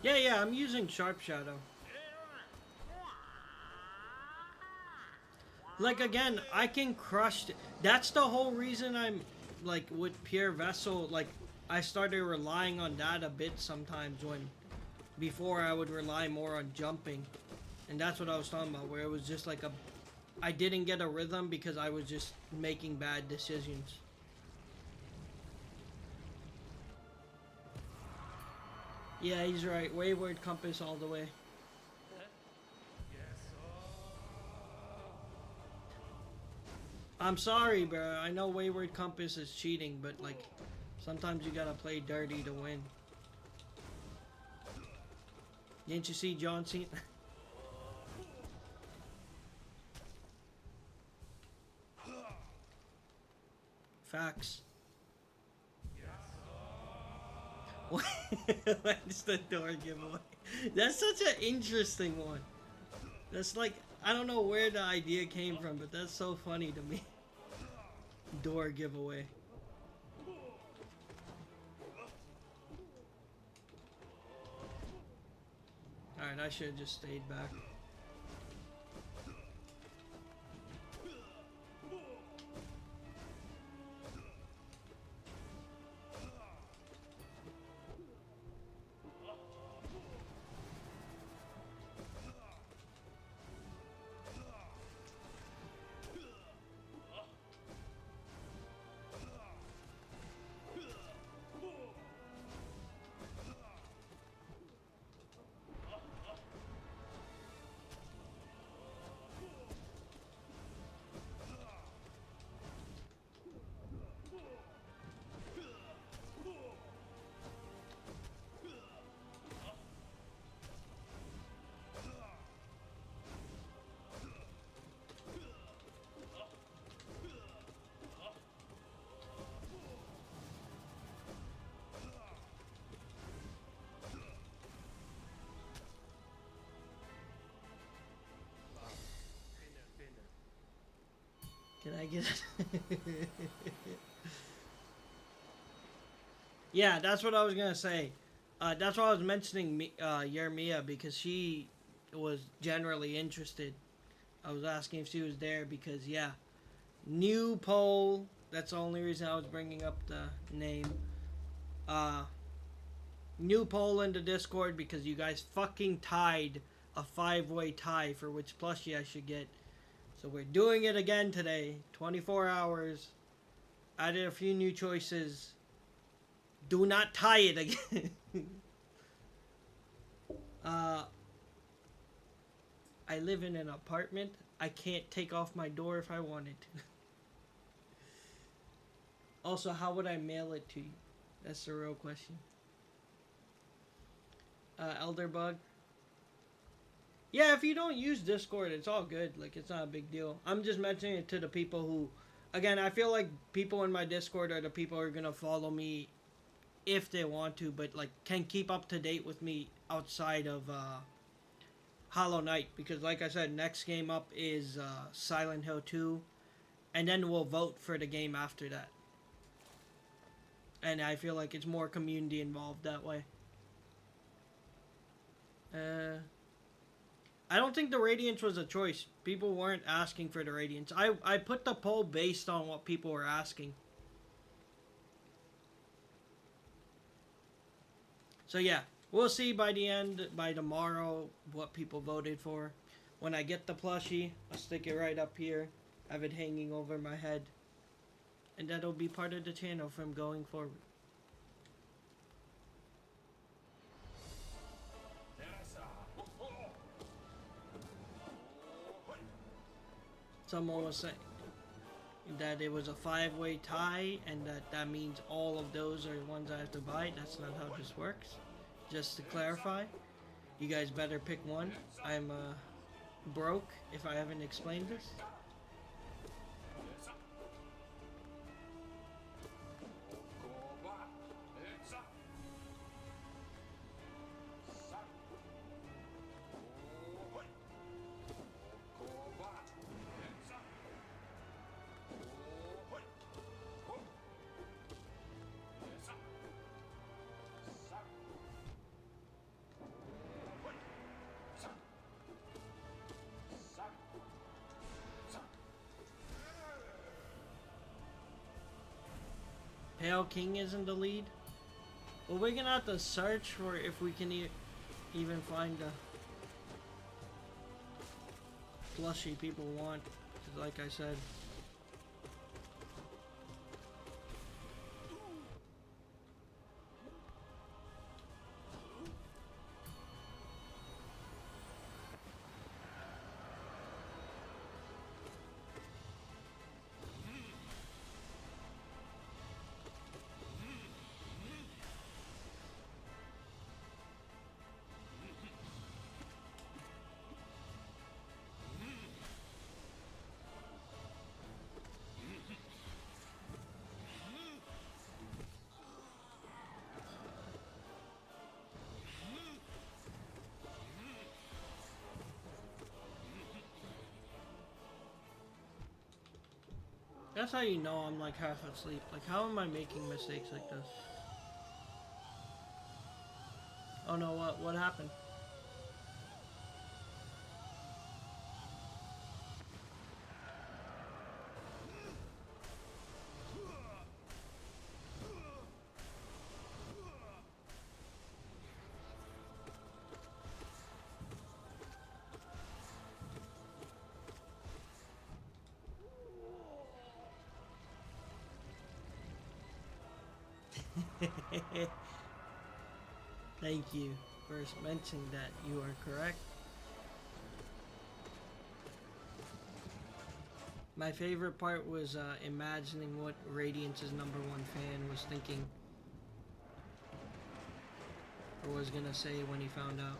Yeah, I'm using Sharp Shadow. Like, again, I can crush... That's the whole reason I'm, like, with Pure Vessel, like, I started relying on that a bit sometimes when... Before I would rely more on jumping. And that's what I was talking about, where it was just like a... I didn't get a rhythm because I was just making bad decisions. Yeah, he's right. Wayward Compass all the way. I'm sorry, bro. I know Wayward Compass is cheating, but like, sometimes you gotta play dirty to win. Didn't you see John Cena? Facts. What's the door giveaway? That's such an interesting one. That's like, I don't know where the idea came from, but that's so funny to me. Door giveaway. Alright, I should have just stayed back. Can I get it? Yeah, that's what I was gonna say. That's why I was mentioning Yermia, because she was generally interested. I was asking if she was there because, yeah, new poll. That's the only reason I was bringing up the name. New poll in the Discord because you guys fucking tied a 5-way tie for which plushie I should get. So we're doing it again today. 24 hours. Added a few new choices. Do not tie it again. I live in an apartment. I can't take off my door if I wanted to. Also, how would I mail it to you? That's the real question. Elderbug. Yeah, if you don't use Discord, it's all good. Like, it's not a big deal. I'm just mentioning it to the people who... Again, I feel like people in my Discord are the people who are going to follow me if they want to, but, like, can keep up to date with me outside of Hollow Knight. Because, like I said, next game up is Silent Hill 2. And then we'll vote for the game after that. And I feel like it's more community involved that way. I don't think the Radiance was a choice. People weren't asking for the Radiance. I put the poll based on what people were asking. So yeah, we'll see by the end, by tomorrow, what people voted for. When I get the plushie, I'll stick it right up here. Have it hanging over my head. And that'll be part of the channel from going forward. Someone was saying that it was a 5-way tie and that means all of those are the ones I have to buy. That's not how this works. Just to clarify, you guys better pick one. I'm broke if I haven't explained this. Pale King is in the lead. Well, we're gonna have to search for if we can even find the plushie people want. 'Cause like I said. That's how you know I'm like half asleep. Like, how am I making mistakes like this? Oh no, what happened? Thank you for mentioning that. You are correct. My favorite part was imagining what Radiance's number one fan was thinking or was gonna say when he found out.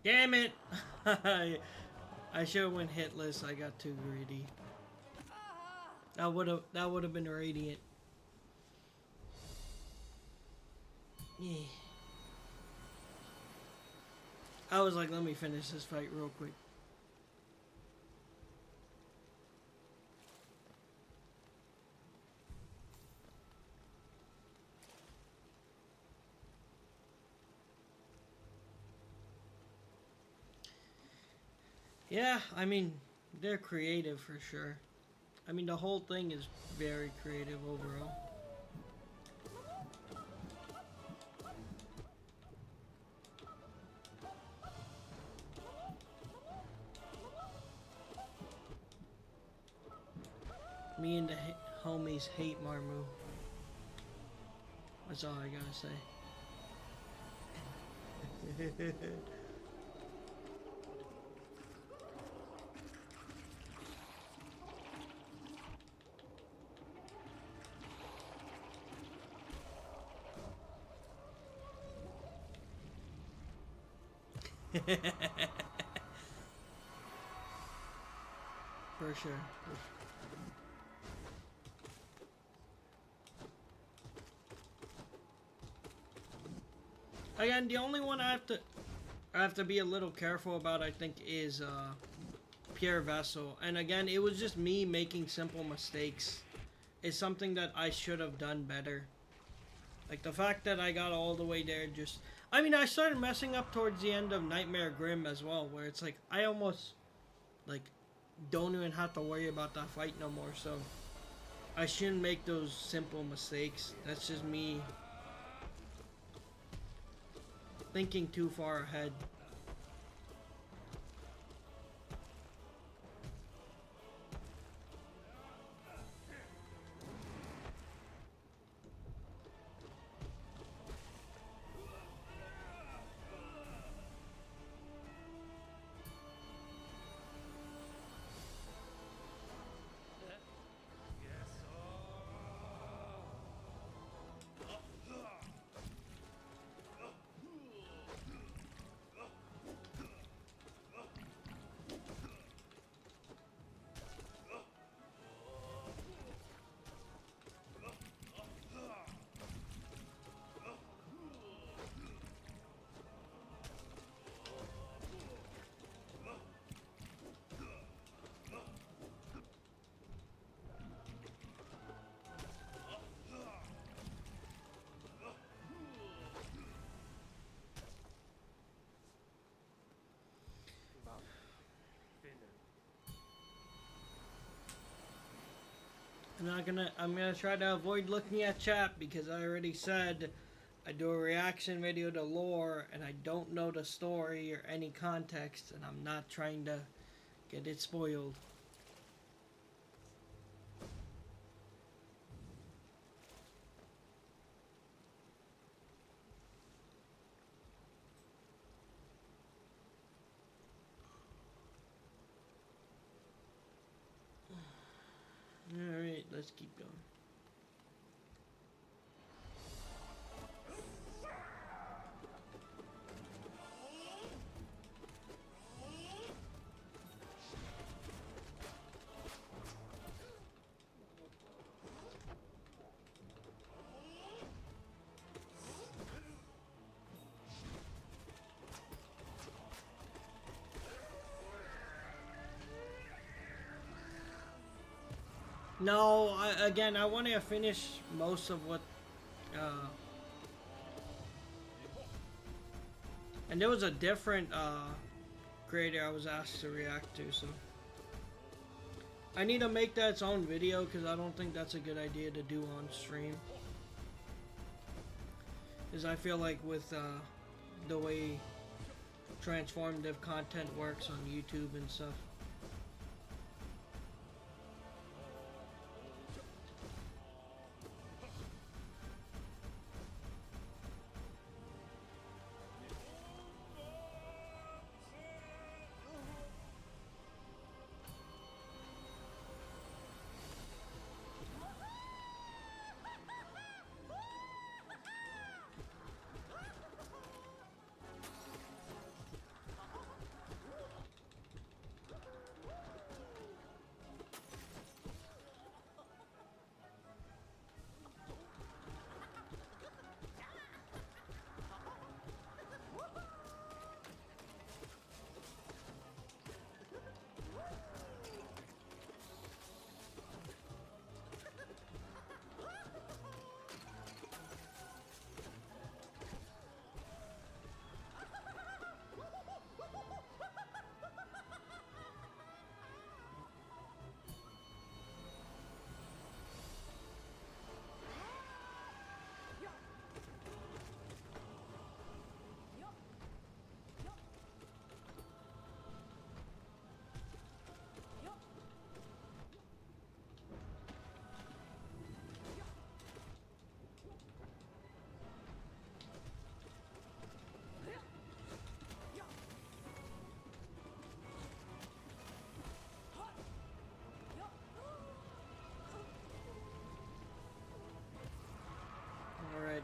Damn it! I should have went hitless. I got too greedy. That would have been Radiant. Yeah. I was like, let me finish this fight real quick. Yeah, I mean, they're creative for sure. I mean, the whole thing is very creative overall. Me and the homies hate Marmu. That's all I gotta say. For sure. Again, the only one I have to be a little careful about, I think, is Pierre Vessel. And again, it was just me making simple mistakes. It's something that I should have done better. Like the fact that I got all the way there just... I mean, I started messing up towards the end of Nightmare Grim as well, where it's like, I almost, like, don't even have to worry about that fight no more, so... I shouldn't make those simple mistakes. That's just me thinking too far ahead. I'm gonna try to avoid looking at chat because I already said I do a reaction video to lore and I don't know the story or any context, and I'm not trying to get it spoiled. Alright, let's keep going. No, I want to finish most of what, and there was a different, creator I was asked to react to, so. I need to make that its own video, because I don't think that's a good idea to do on stream. Because I feel like with, the way transformative content works on YouTube and stuff.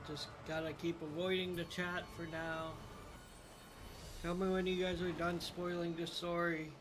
Just gotta keep avoiding the chat for now. Tell me when you guys are done spoiling the story.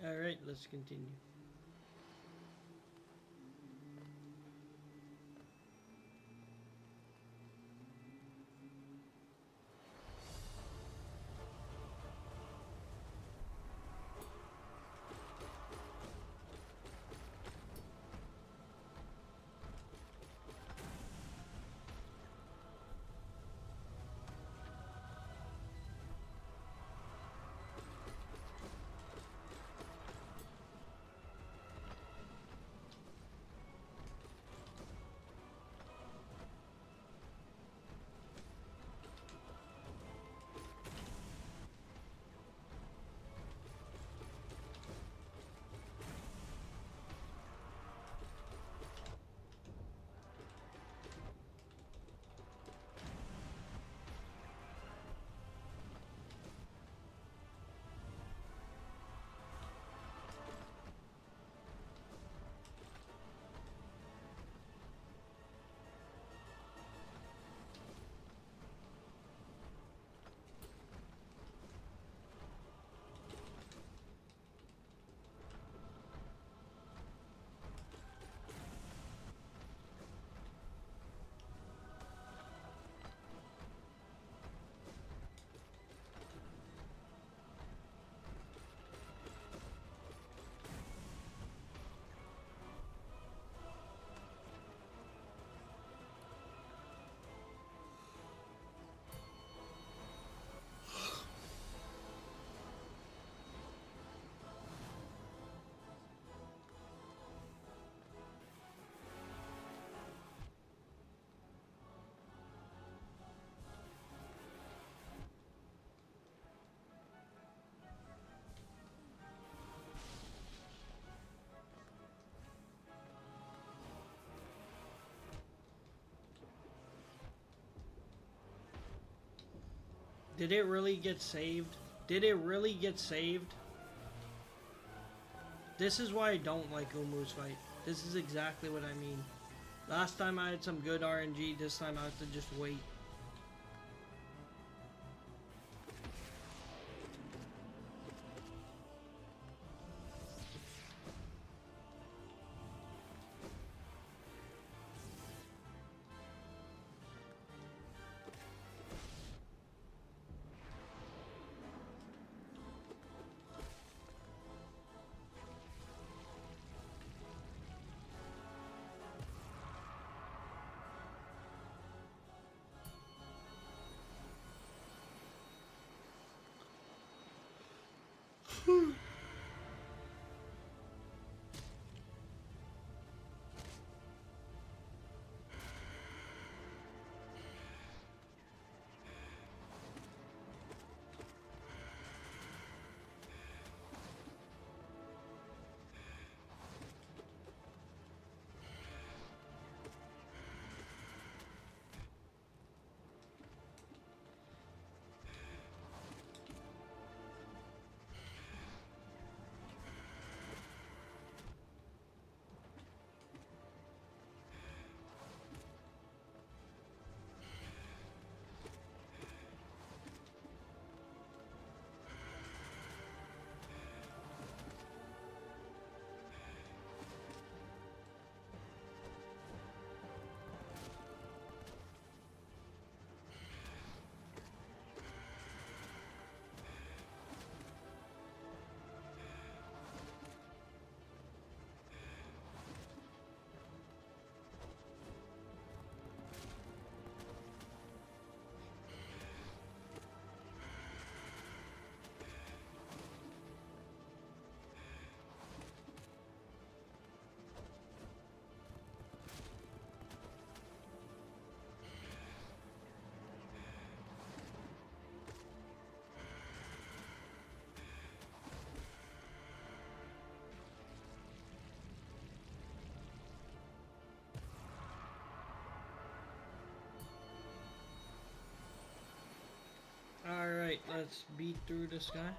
Alright, let's continue. Did it really get saved? Did it really get saved? This is why I don't like Umu's fight. This is exactly what I mean. Last time I had some good RNG, this time I have to just wait. Alright, let's beat through this guy.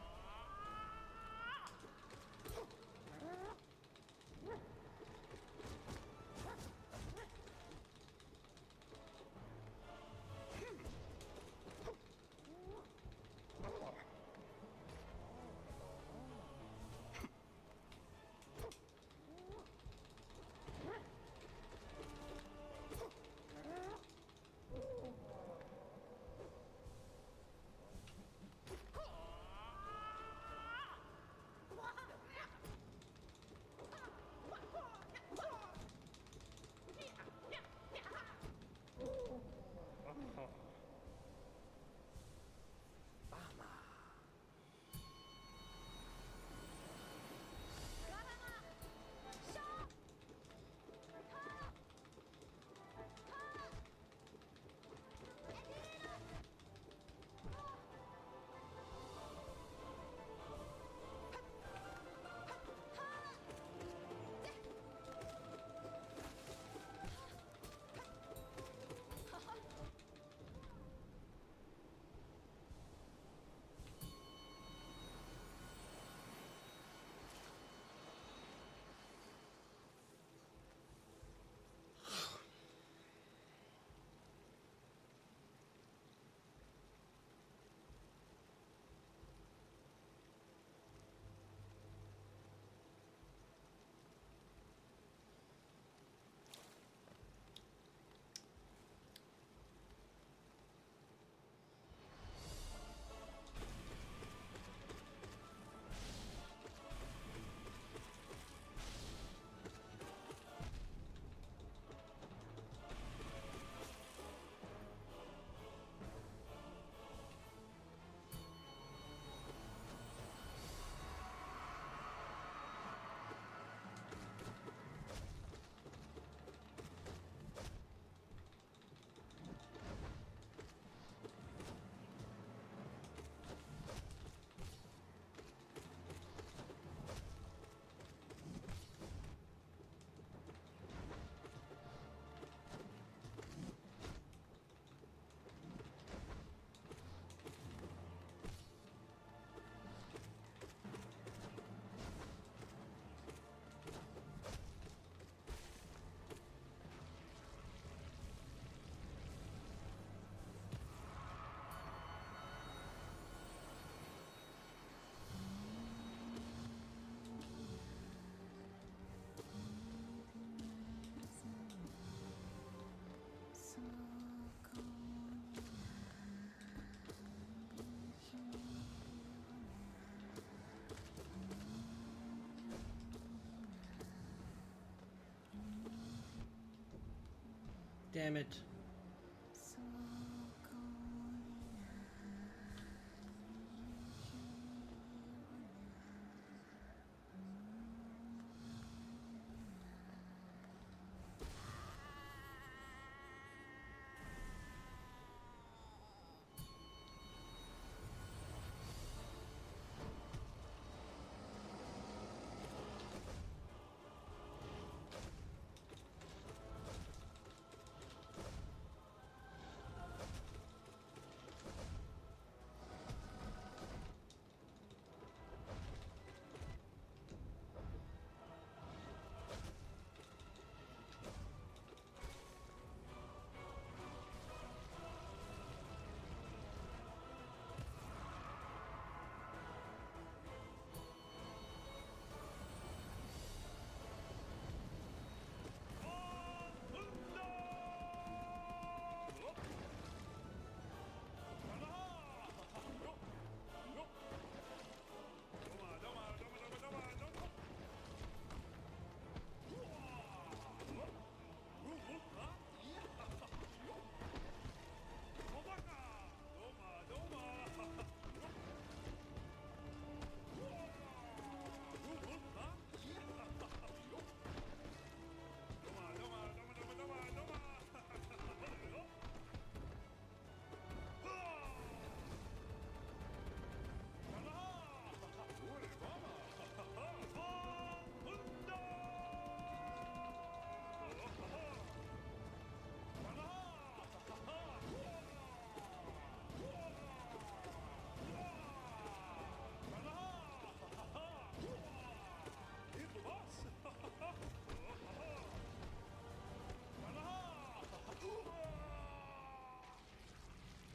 Damn it.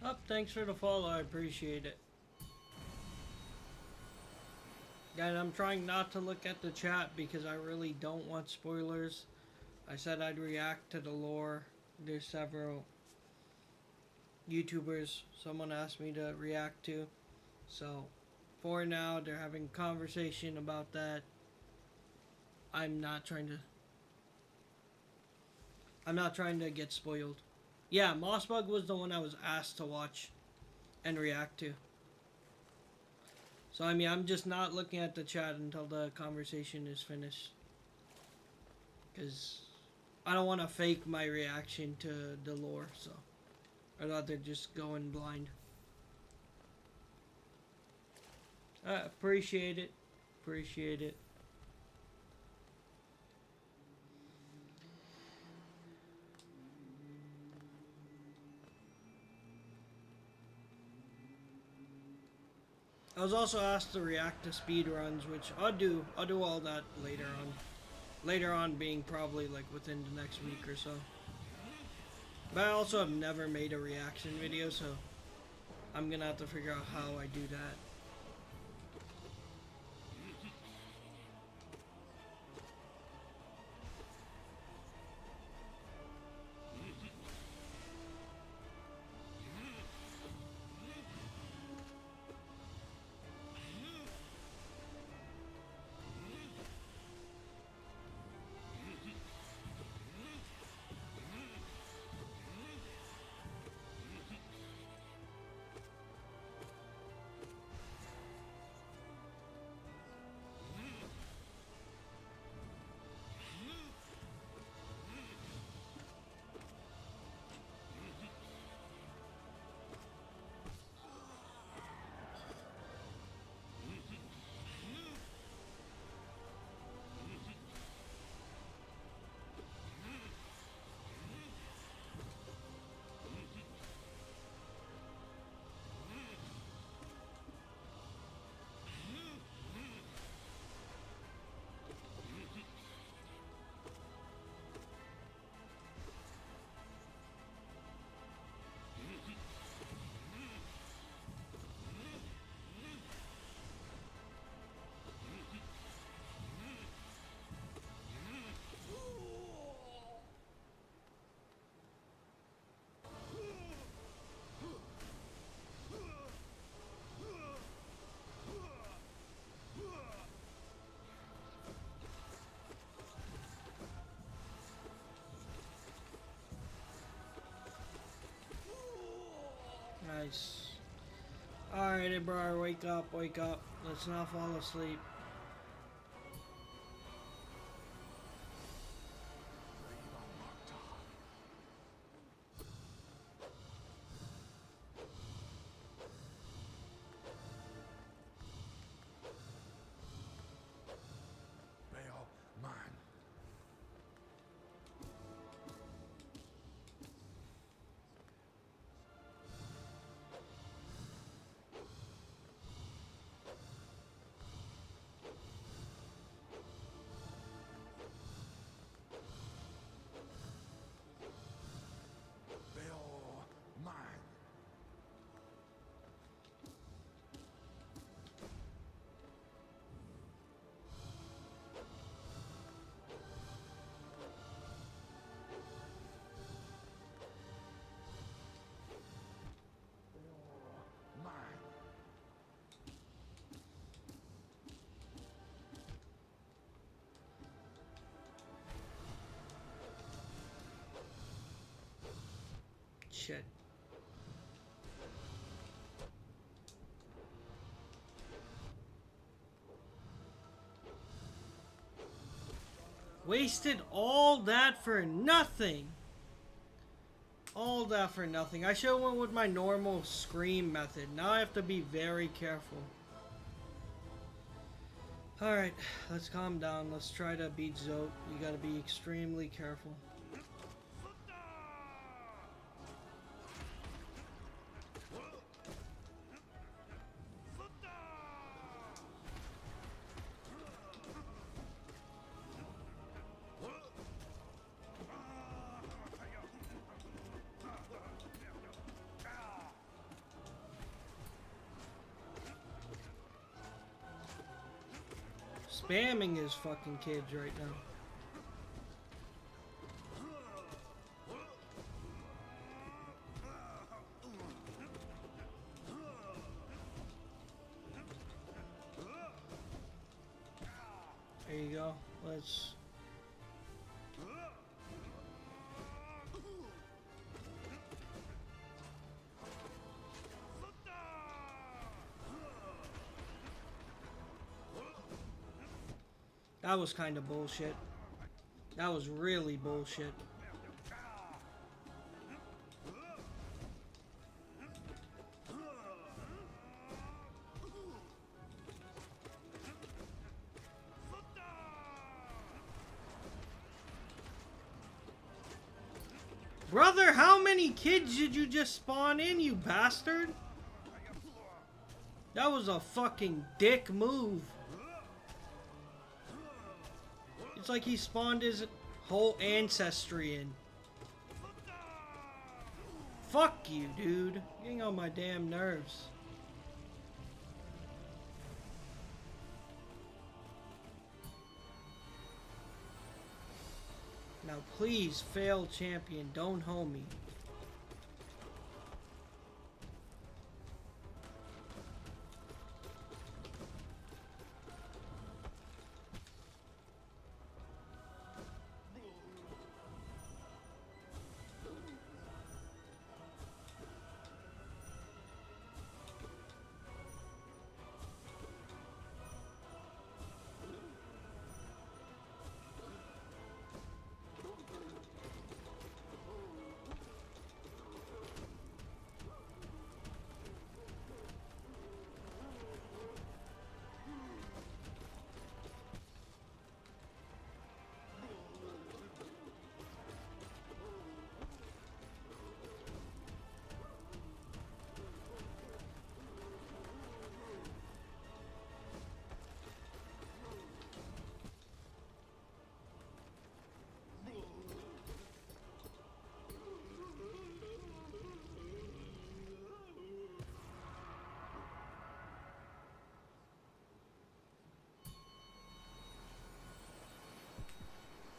Oh, thanks for the follow. I appreciate it. And I'm trying not to look at the chat because I really don't want spoilers. I said I'd react to the lore. There's several YouTubers someone asked me to react to. So, for now, they're having conversation about that. I'm not trying to get spoiled. Yeah, Mossbug was the one I was asked to watch and react to. So, I mean, I'm just not looking at the chat until the conversation is finished. Because I don't want to fake my reaction to the lore, so I'd rather just go in blind. Appreciate it. Appreciate it. I was also asked to react to speedruns, which I'll do all that later on. Later on being probably like within the next week or so. But I also have never made a reaction video, so I'm gonna have to figure out how I do that. Nice. Alrighty, bro. Wake up, wake up. Let's not fall asleep. Shit. Wasted all that for nothing. All that for nothing. I should have went with my normal scream method. Now I have to be very careful. Alright, let's calm down. Let's try to beat Zote. You gotta be extremely careful. Spamming his fucking kids right now. There you go. Let's... That was kind of bullshit. That was really bullshit. Brother, how many kids did you just spawn in, you bastard? That was a fucking dick move. It's like he spawned his whole ancestry in. Fuck you, dude. You're getting on my damn nerves. Now please, fail champion, don't hoe me.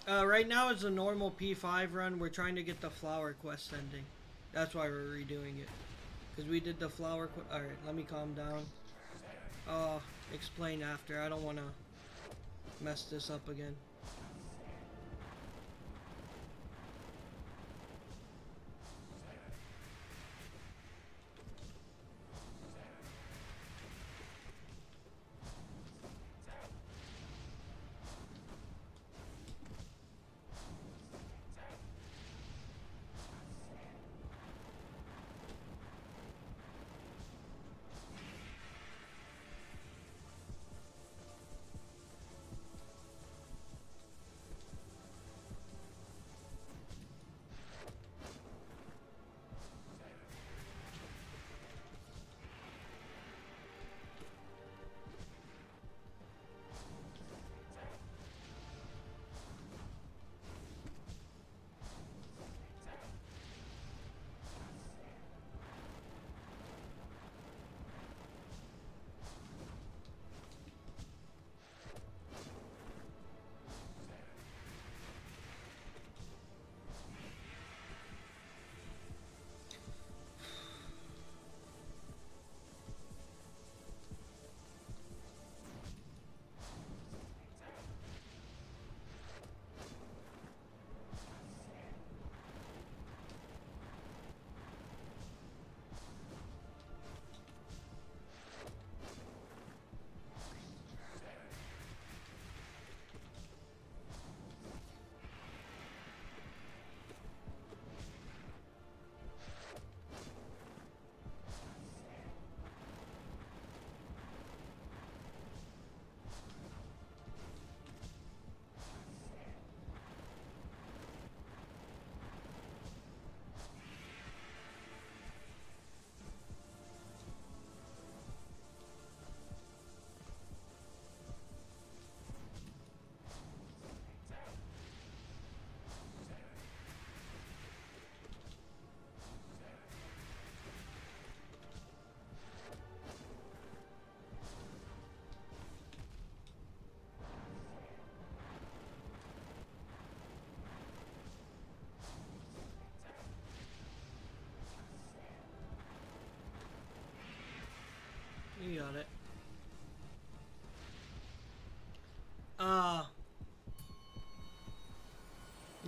Right now it's a normal P5 run. We're trying to get the flower quest ending. That's why we're redoing it. Because we did the flower quest. Alright, let me calm down. Explain after. I don't want to mess this up again.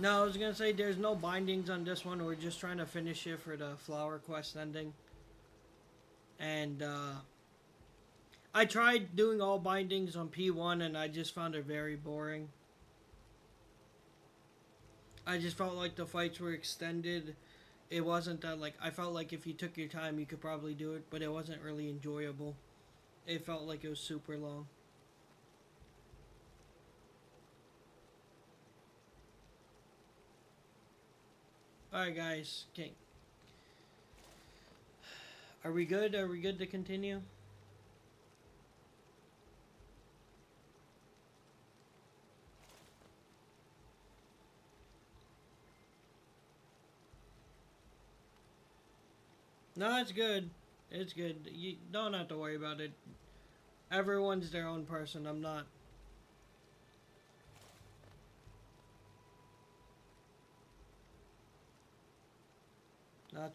No, I was gonna say there's no bindings on this one. We're just trying to finish it for the flower quest ending. And I tried doing all bindings on P1 and I just found it very boring. I just felt like the fights were extended. It wasn't that like I felt like if you took your time you could probably do it, but it wasn't really enjoyable. It felt like it was super long. Alright guys, okay. Are we good? Are we good to continue? No, it's good. It's good. You don't have to worry about it. Everyone's their own person. I'm not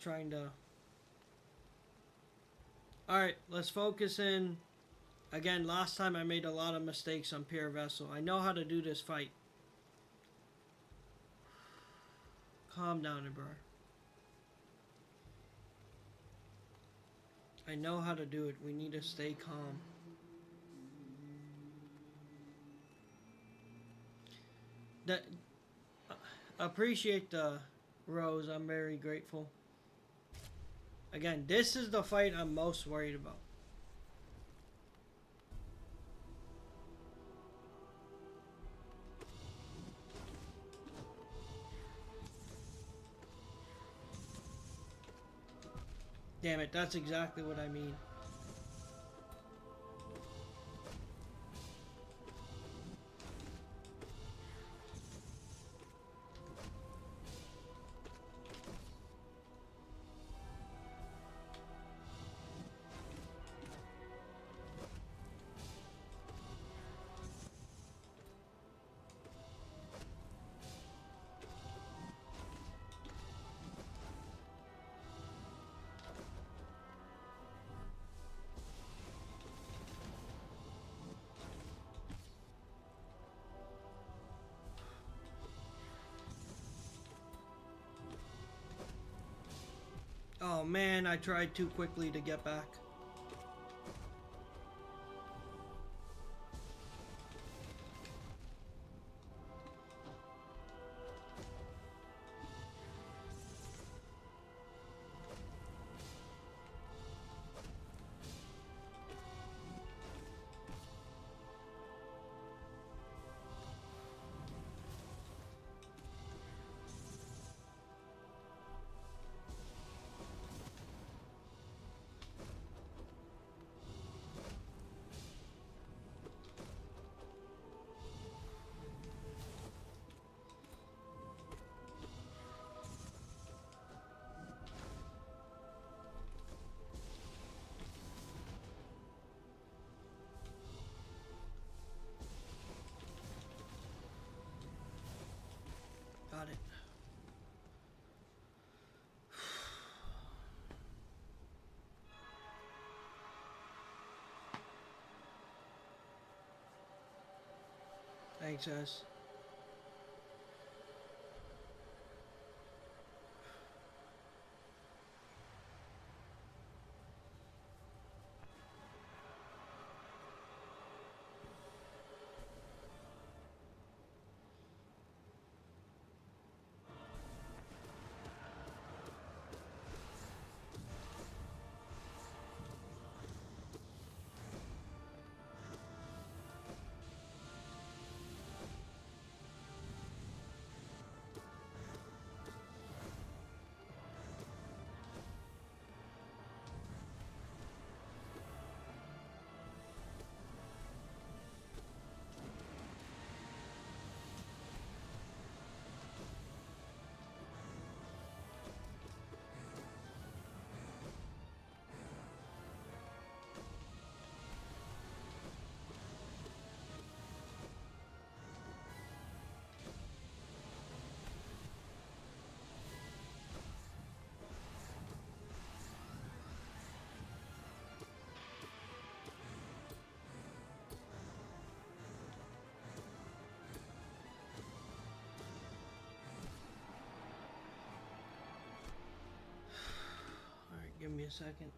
trying to. Alright, let's focus in. Again, last time I made a lot of mistakes on Pure Vessel. I know how to do this fight. Calm down, bro. I know how to do it. We need to stay calm. That appreciate the rose. I'm very grateful. Again, this is the fight I'm most worried about. Damn it, that's exactly what I mean. Oh man, I tried too quickly to get back. Got it. Thanks, guys. me a second.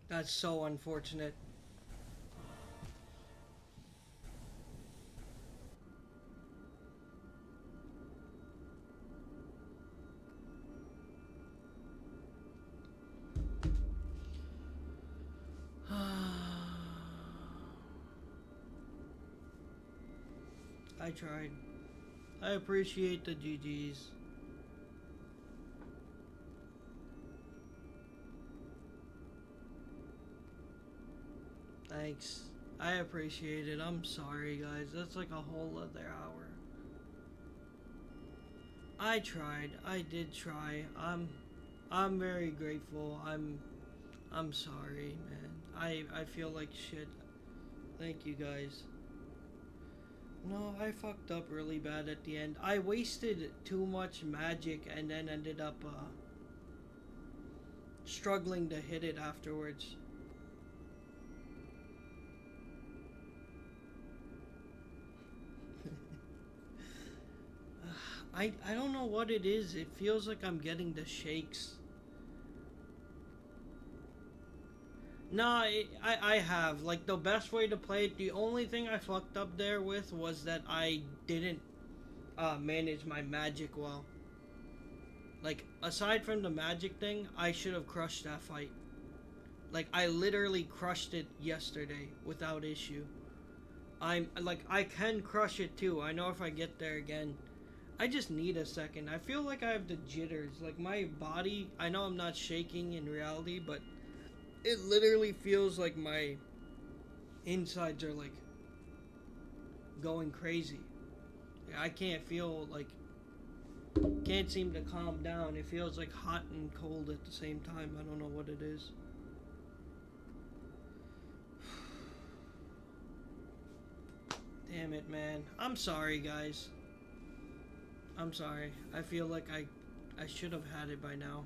That's so unfortunate. I tried. I appreciate the GGs. Thanks. I appreciate it. I'm sorry, guys. That's like a whole other hour. I tried. I did try. I'm very grateful. I'm sorry, man. I feel like shit. Thank you, guys. No, I fucked up really bad at the end. I wasted too much magic and then ended up struggling to hit it afterwards. I don't know what it is. It feels like I'm getting the shakes. Nah, I have. Like, the best way to play it, the only thing I fucked up there with was that I didn't manage my magic well. Like, aside from the magic thing, I should have crushed that fight. Like, I literally crushed it yesterday without issue. I'm, like, I can crush it too. I know if I get there again. I just need a second. I feel like I have the jitters. Like, my body, I know I'm not shaking in reality, but it literally feels like my insides are like going crazy. I can't feel like, can't seem to calm down. It feels like hot and cold at the same time. I don't know what it is. Damn it, man. I'm sorry, guys. I'm sorry. I feel like I should have had it by now.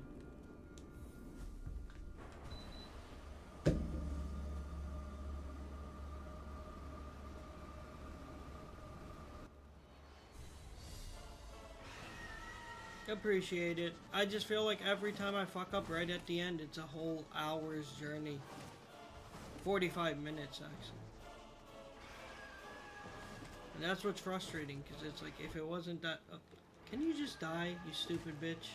Appreciate it. I just feel like every time I fuck up right at the end, it's a whole hour's journey. 45 minutes, actually. And that's what's frustrating, because it's like, if it wasn't that... can you just die, you stupid bitch?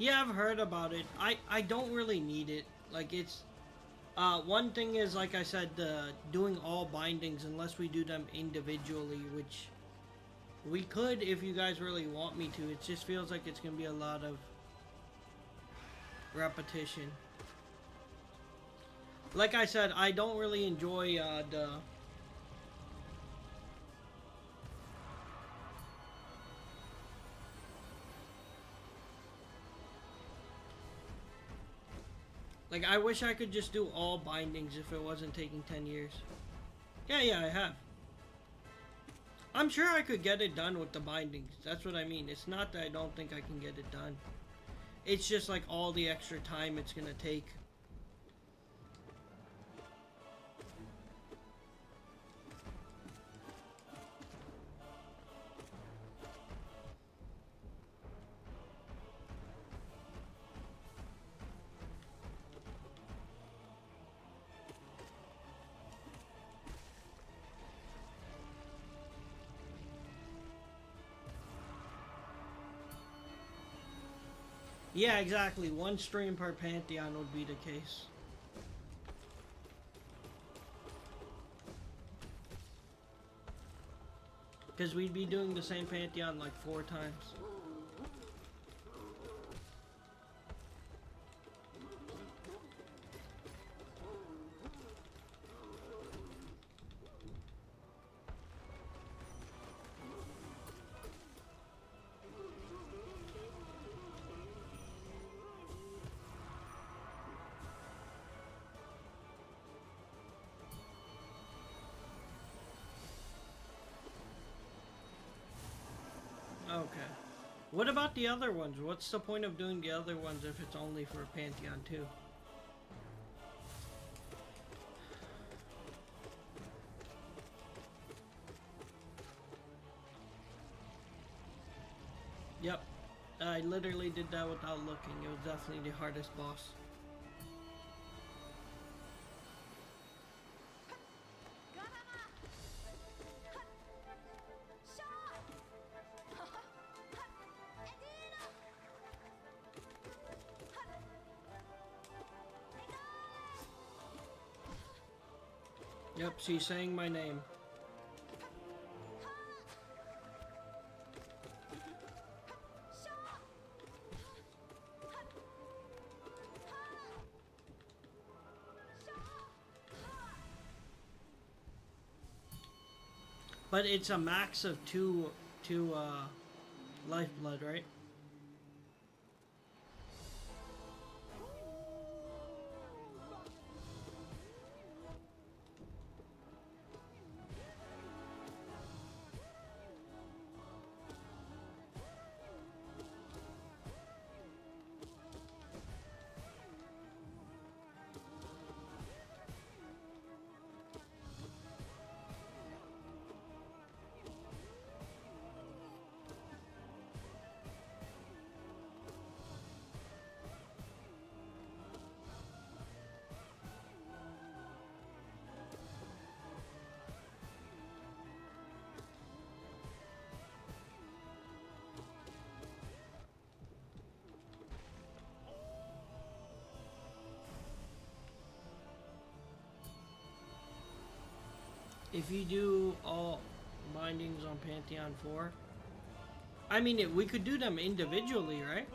Yeah, I've heard about it. I don't really need it. Like, it's... one thing is, like I said, doing all bindings unless we do them individually, which we could if you guys really want me to. It just feels like it's going to be a lot of repetition. Like I said, I don't really enjoy the... Like, I wish I could just do all bindings if it wasn't taking 10 years. Yeah, I have. I'm sure I could get it done with the bindings. That's what I mean. It's not that I don't think I can get it done. It's just like all the extra time it's gonna take. Yeah, exactly. One stream per Pantheon would be the case. Because we'd be doing the same Pantheon like 4 times. Okay. What about the other ones? What's the point of doing the other ones if it's only for Pantheon 2? Yep. I literally did that without looking. It was definitely the hardest boss. Yep, she's saying my name. But it's a max of two lifeblood, right? If you do all bindings on Pantheon 4, I mean, we could do them individually, right?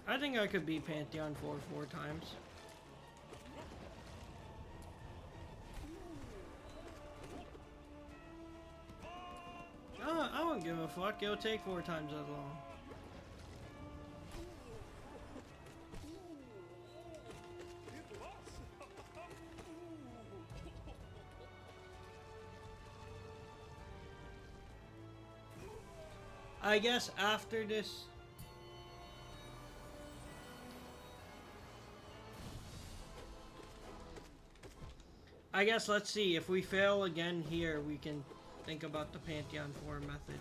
I think I could beat Pantheon 4 times. I don't give a fuck. It'll take 4 times as long. I guess after this... I guess let's see. If we fail again here, we can think about the Pantheon 4 method.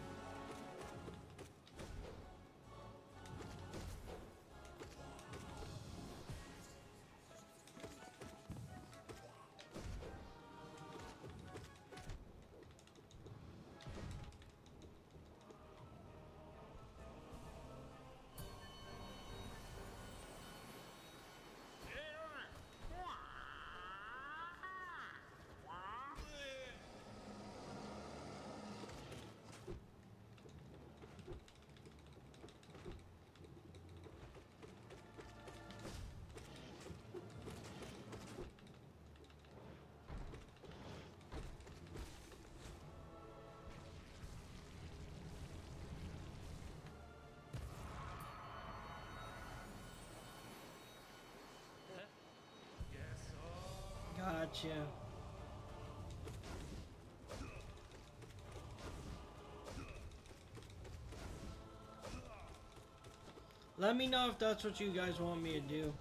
Gotcha. Let me know if that's what you guys want me to do.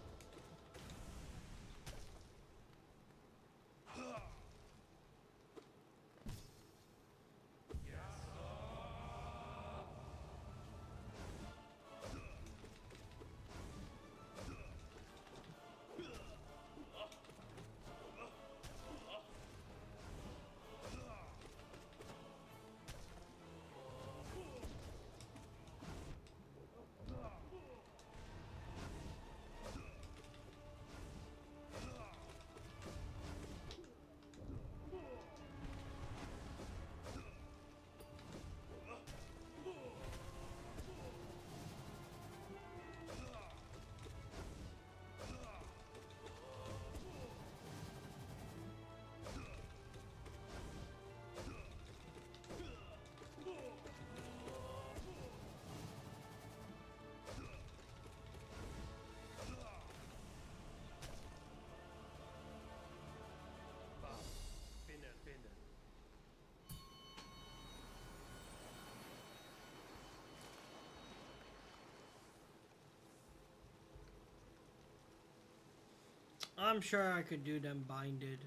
I'm sure I could do them binded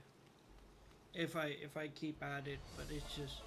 if I keep at it, but it's just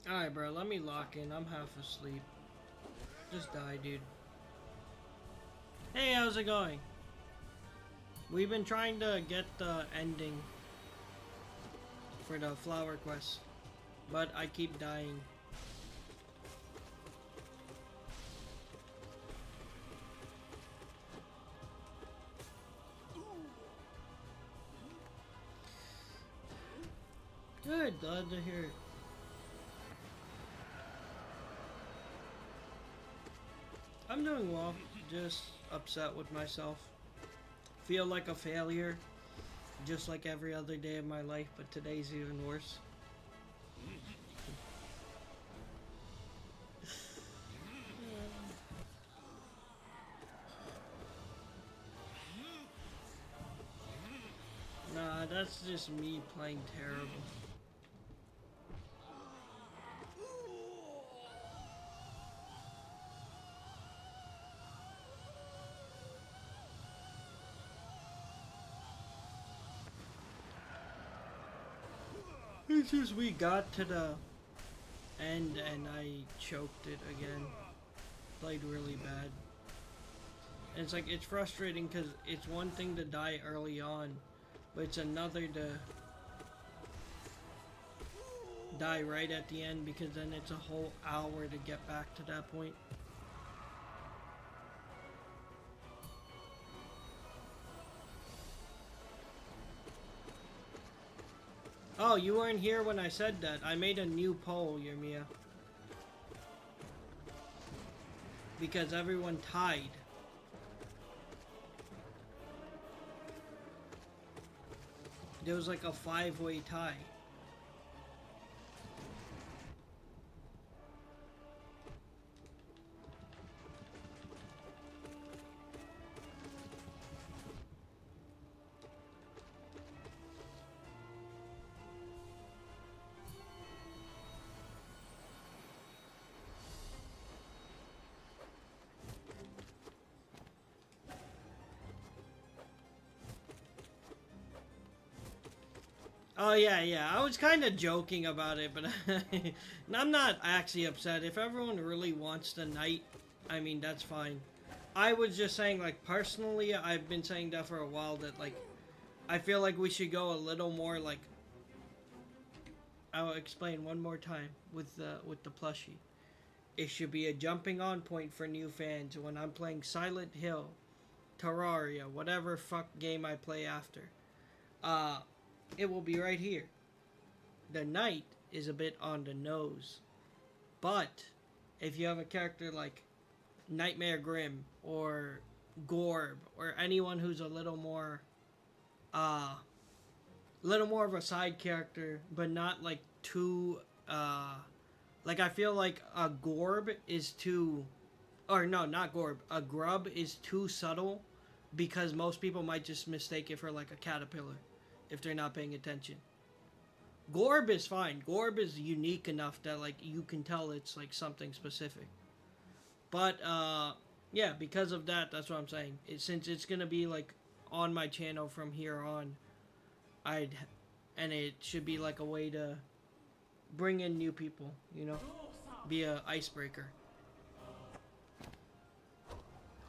alright, bro, let me lock in. I'm half asleep. Just die, dude. Hey, how's it going? We've been trying to get the ending for the flower quest, but I keep dying. Good, glad to hear it. I'm doing well, just upset with myself. Feel like a failure, just like every other day of my life, but today's even worse. that's just me playing terrible. It's just we got to the end and I choked it again. Played really bad. And it's like, it's frustrating because it's one thing to die early on, but it's another to die right at the end, because then it's a whole hour to get back to that point. Oh, you weren't here when I said that. I made a new poll, Yermia. Because everyone tied. There was like a 5-way tie. Oh yeah. I was kind of joking about it, but I'm not actually upset. If everyone really wants the night, I mean, that's fine. I was just saying, like, personally, I've been saying that for a while, that, like, I feel like we should go a little more, like, I'll explain one more time with the plushie. It should be a jumping on point for new fans when I'm playing Silent Hill, Terraria, whatever fuck game I play after. It will be right here. The night is a bit on the nose, but if you have a character like Nightmare Grim or Gorb or anyone who's a little more of a side character, but not like too like, I feel like a Gorb is too, or no, not Gorb, a Grub is too subtle, because most people might just mistake it for like a caterpillar if they're not paying attention. Gorb is fine. Gorb is unique enough that, like, you can tell it's like something specific. But yeah, because of that, that's what I'm saying. Since it's gonna be like on my channel from here on, and it should be like a way to bring in new people, you know, be a icebreaker.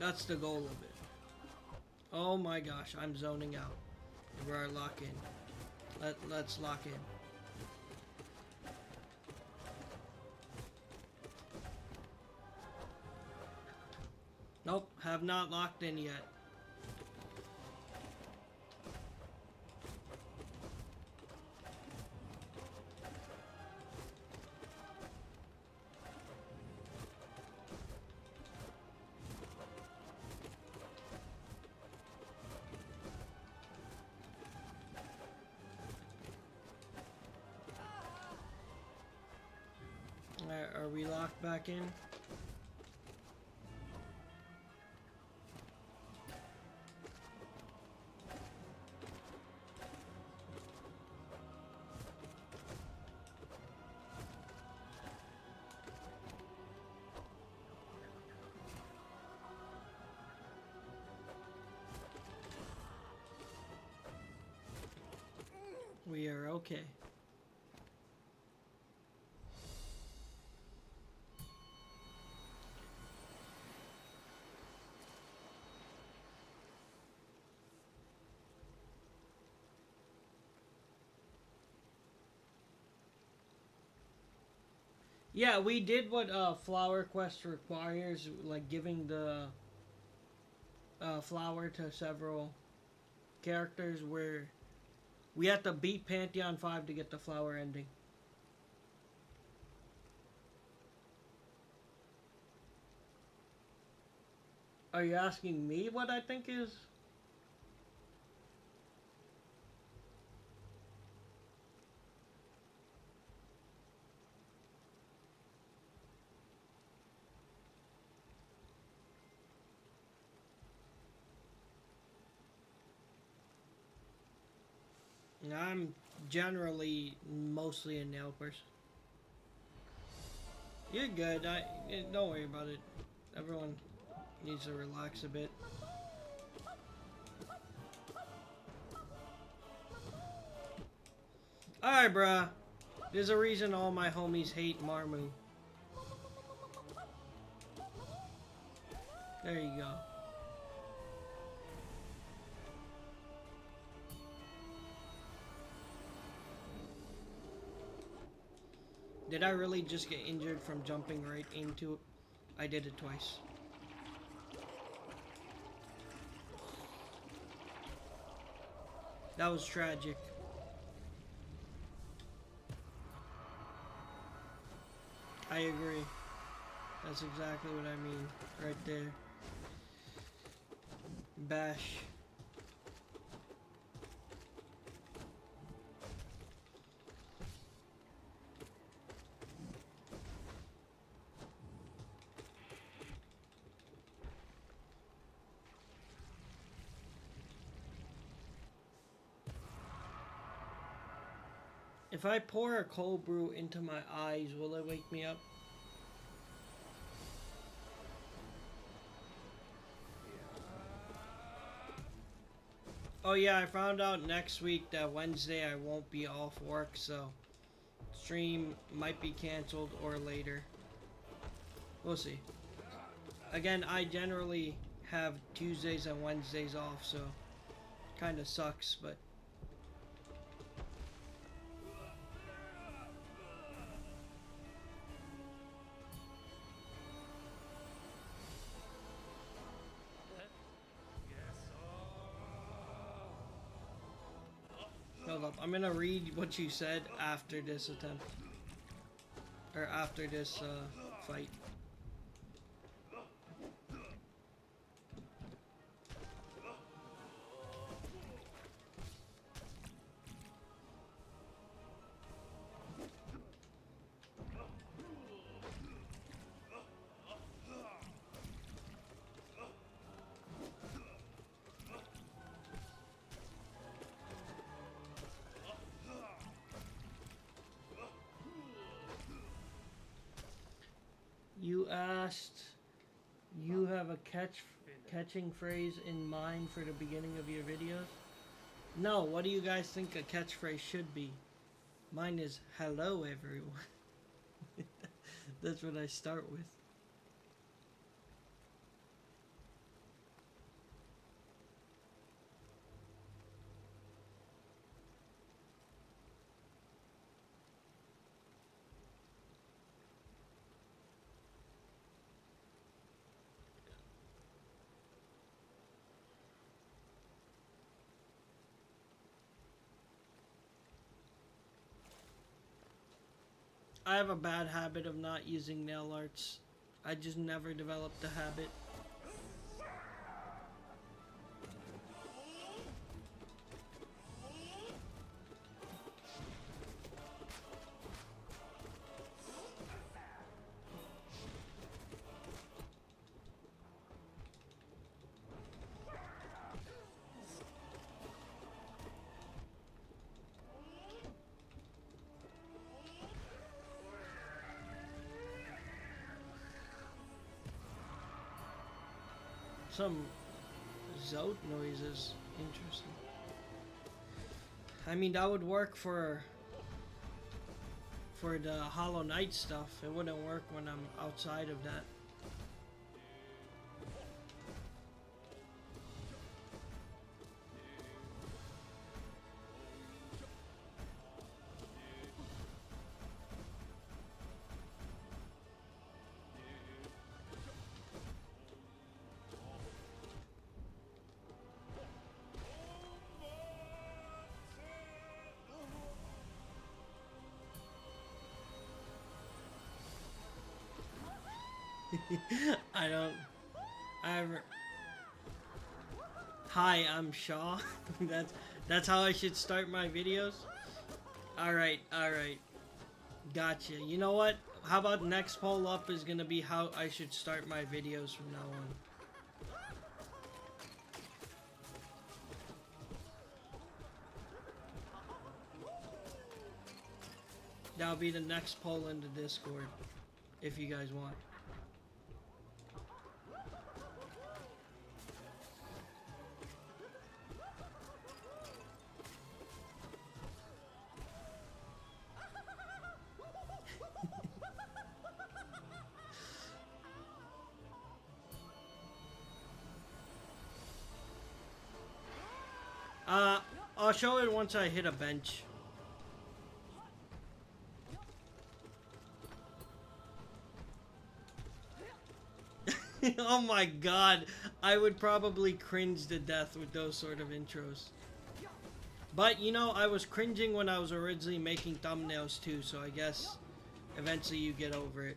That's the goal of it. Oh my gosh, I'm zoning out. We're lock in. Let's lock in. Nope, have not locked in yet. Are we locked back in? We are okay. Yeah, we did what Flower Quest requires, like giving the flower to several characters, where we have to beat Pantheon 5 to get the flower ending. Are you asking me what I think is? I'm generally mostly a nail person. You're good. Don't worry about it. Everyone needs to relax a bit. Alright, bruh. There's a reason all my homies hate Marmu. There you go. Did I really just get injured from jumping right into it? I did it twice. That was tragic. I agree. That's exactly what I mean. Right there. Bash. If I pour a cold brew into my eyes, will it wake me up? Oh yeah, I found out next week that Wednesday I won't be off work, so stream might be canceled or later. We'll see. Again, I generally have Tuesdays and Wednesdays off, so kind of sucks, but hold up. I'm gonna read what you said after this attempt. Or after this fight. You asked, you have a catching phrase in mind for the beginning of your videos? No, what do you guys think a catchphrase should be? Mine is, hello everyone. That's what I start with. I have a bad habit of not using nail arts. I just never developed the habit. Some Zote noises. Interesting. I mean, that would work for the Hollow Knight stuff. It wouldn't work when I'm outside of that. I don't. I ever. Hi, I'm Shaw. that's how I should start my videos. All right. Gotcha. You know what? How about next poll up is gonna be how I should start my videos from now on. That'll be the next poll in the Discord, if you guys want. I'll show it once I hit a bench. Oh my god, I would probably cringe to death with those sort of intros. But, you know, I was cringing when I was originally making thumbnails too, so I guess eventually you get over it.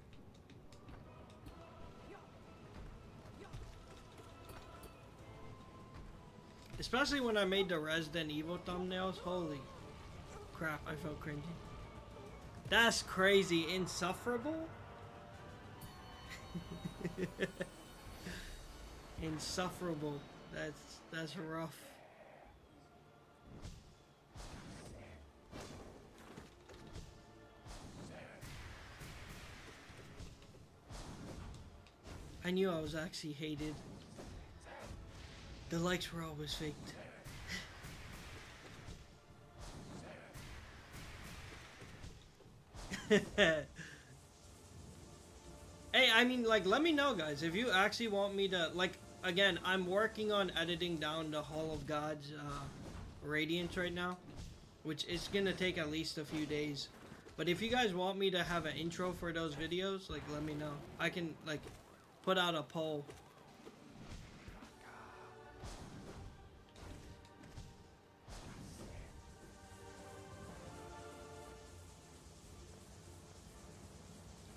Especially when I made the Resident Evil thumbnails. Holy crap, I felt cringy. That's crazy. Insufferable? Insufferable. That's rough. I knew I was actually hated. The likes were always faked. Hey, I mean, like, let me know, guys, if you actually want me to, like, again, I'm working on editing down the Hall of Gods Radiance right now, which is gonna take at least a few days. But if you guys want me to have an intro for those videos, like, let me know. I can, like, put out a poll.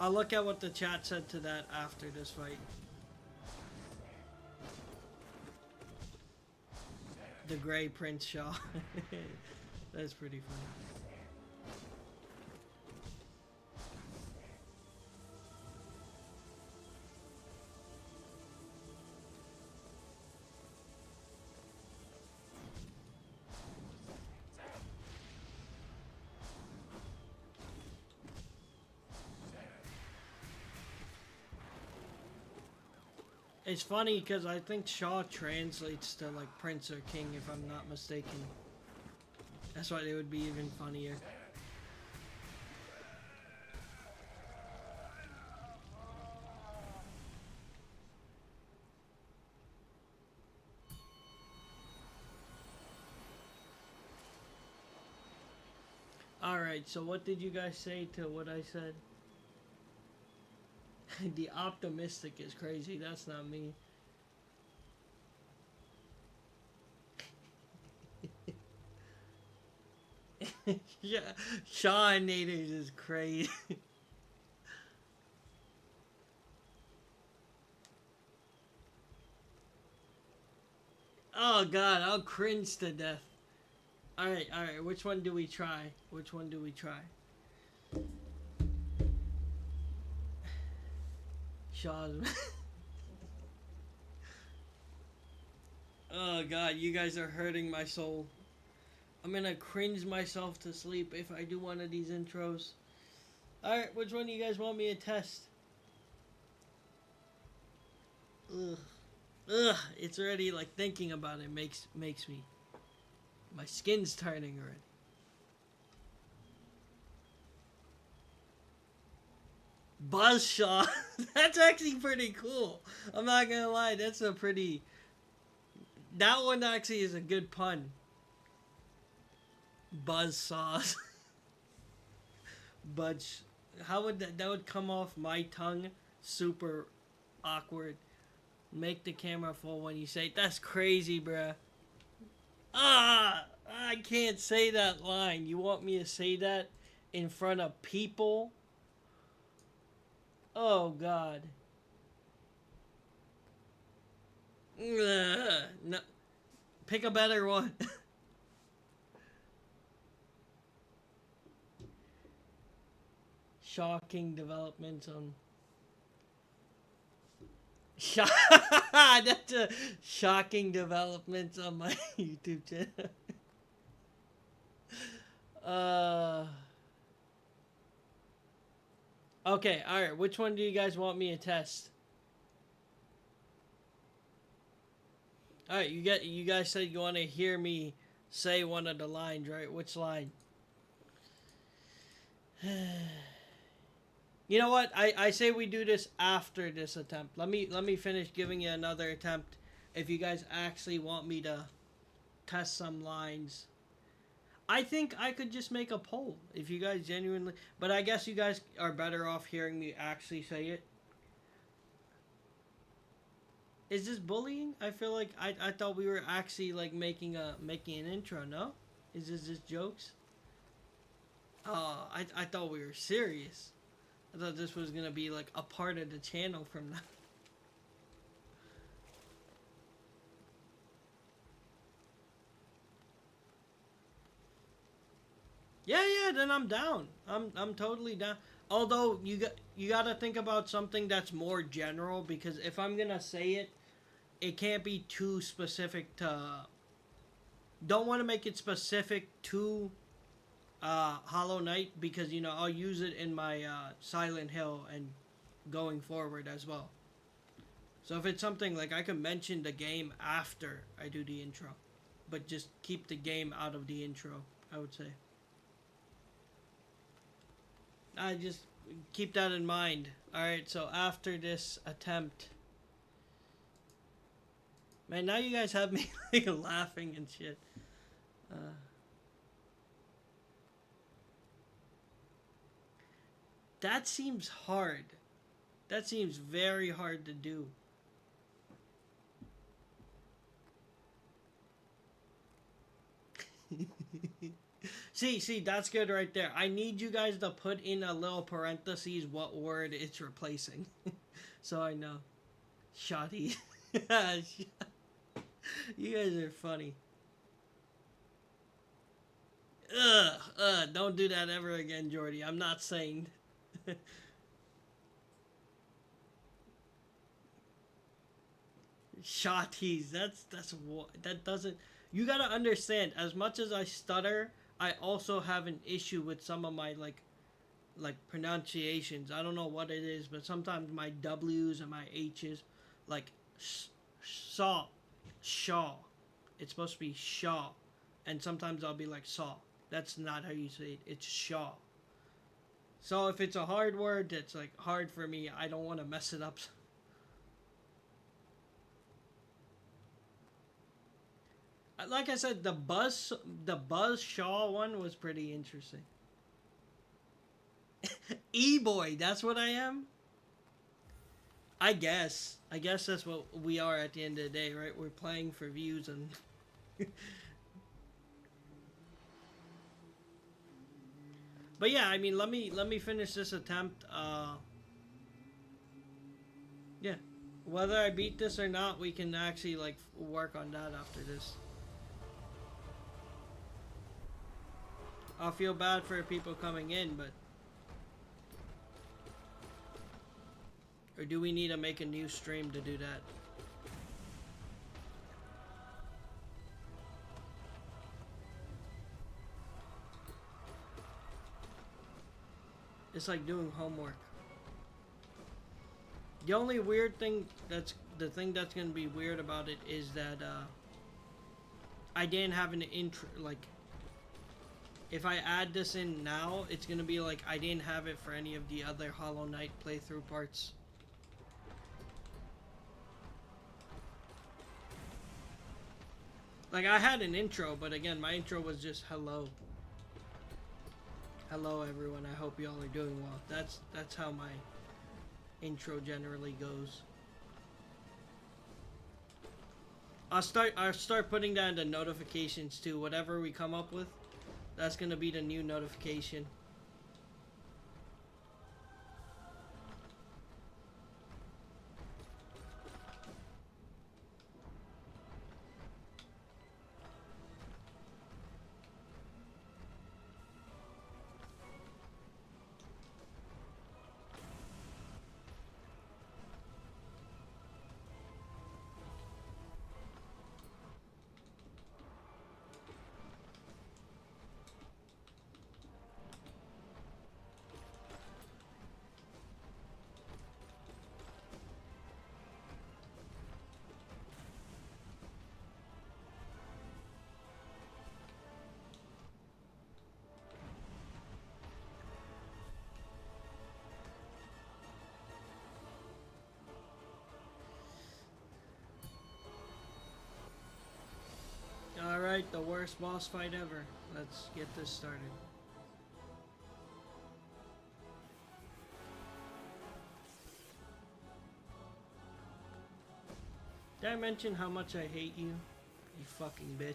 I'll look at what the chat said to that after this fight. The Grey Prince Shaw. That's pretty funny. It's funny because I think Shaw translates to like Prince or King if I'm not mistaken. That's why it would be even funnier. Alright, so what did you guys say to what I said? The optimistic is crazy. That's not me. Yeah, Shaw Naders is crazy. Oh god, I'll cringe to death. Alright, which one do we try? Which one do we try? Shaw's. Oh god, you guys are hurting my soul. I'm gonna cringe myself to sleep if I do one of these intros. Alright, which one do you guys want me to test? Ugh. Ugh, it's already like thinking about it makes me. My skin's turning already. Buzzsaw. That's actually pretty cool. I'm not gonna lie, that's a pretty... That one actually is a good pun. Buzzsaws. Buzz. How would that would come off my tongue? Super awkward. Make the camera full when you say, that's crazy, bruh. Ah! I can't say that line. You want me to say that in front of people? Oh, God. No. Pick a better one. Shocking developments on... That's a shocking developments on my YouTube channel. Okay, all right. Which one do you guys want me to test? All right, you guys said you want to hear me say one of the lines, right? Which line? You know what? I say we do this after this attempt. Let me finish giving you another attempt. If you guys actually want me to test some lines, I think I could just make a poll if you guys genuinely. But I guess you guys are better off hearing me actually say it. Is this bullying? I feel like I thought we were actually like making an intro. No, is this just jokes? I thought we were serious. I thought this was gonna be like a part of the channel from now. Yeah, yeah. Then I'm down. I'm totally down. Although you gotta think about something that's more general, because if I'm gonna say it, it can't be too specific to. Don't want to make it specific to Hollow Knight, because I'll use it in my Silent Hill and going forward as well. So if it's something like, I can mention the game after I do the intro, but just keep the game out of the intro, I would say. I just keep that in mind. Alright, so after this attempt. Man, now you guys have me like laughing and shit. That seems hard. That seems very hard to do. See, that's good right there. I need you guys to put in a little parentheses what word it's replacing. So I know. Shoddy. You guys are funny. Don't do that ever again, Jordy. I'm not saying. Shotties. That's what that doesn't. You gotta understand. As much as I stutter, I also have an issue with some of my like pronunciations. I don't know what it is, but sometimes my W's and my H's, like saw, shaw. It's supposed to be shaw, and sometimes I'll be like saw. That's not how you say it. It's shaw. So if it's a hard word that's like hard for me, I don't want to mess it up. Like I said, the Buzz Shaw one was pretty interesting. E-boy, that's what I am? I guess. I guess that's what we are at the end of the day, right? We're playing for views and... But yeah, I mean, let me finish this attempt. Yeah. Whether I beat this or not, we can actually, like, work on that after this. I'll feel bad for people coming in, but... Or do we need to make a new stream to do that? It's like doing homework. The only weird thing that's gonna be weird about it is that I didn't have an intro. Like, if I add this in now, it's gonna be like I didn't have it for any of the other Hollow Knight playthrough parts. Like, I had an intro, but again, my intro was just hello. Hello everyone, I hope y'all are doing well. That's how my intro generally goes. I'll start putting down the notifications too. Whatever we come up with, that's gonna be the new notification. Alright, the worst boss fight ever. Let's get this started. Did I mention how much I hate you? You fucking bitch.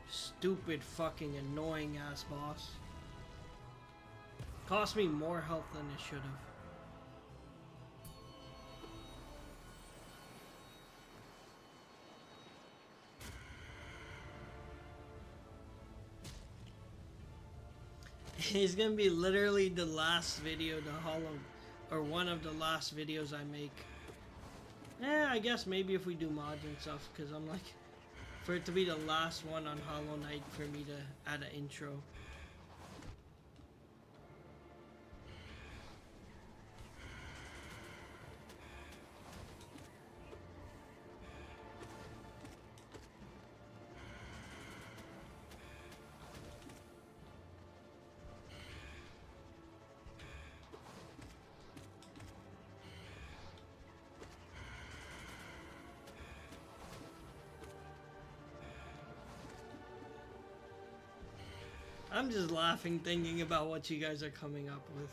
Stupid fucking annoying ass boss. Cost me more health than it should have. It's gonna be literally the last video, the Hollow, or one of the last videos I make. I guess maybe if we do mods and stuff, because I'm like, for it to be the last one on Hollow Knight for me to add an intro. I'm just laughing thinking about what you guys are coming up with.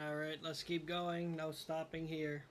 Alright, let's keep going. No stopping here.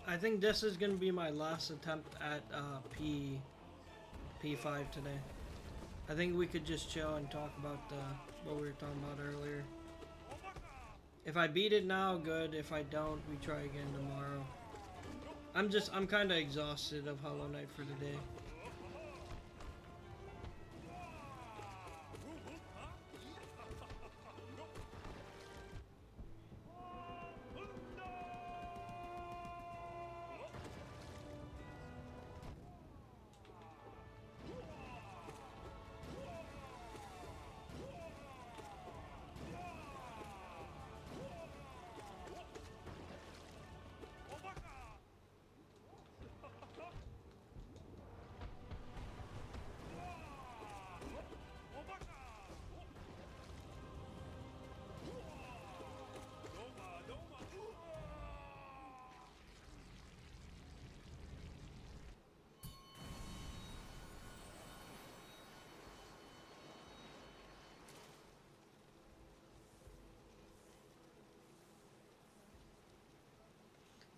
I think this is gonna be my last attempt at P5 today. I think we could just chill and talk about what we were talking about earlier. If I beat it now, good. If I don't, we try again tomorrow. I'm kind of exhausted of Hollow Knight for today.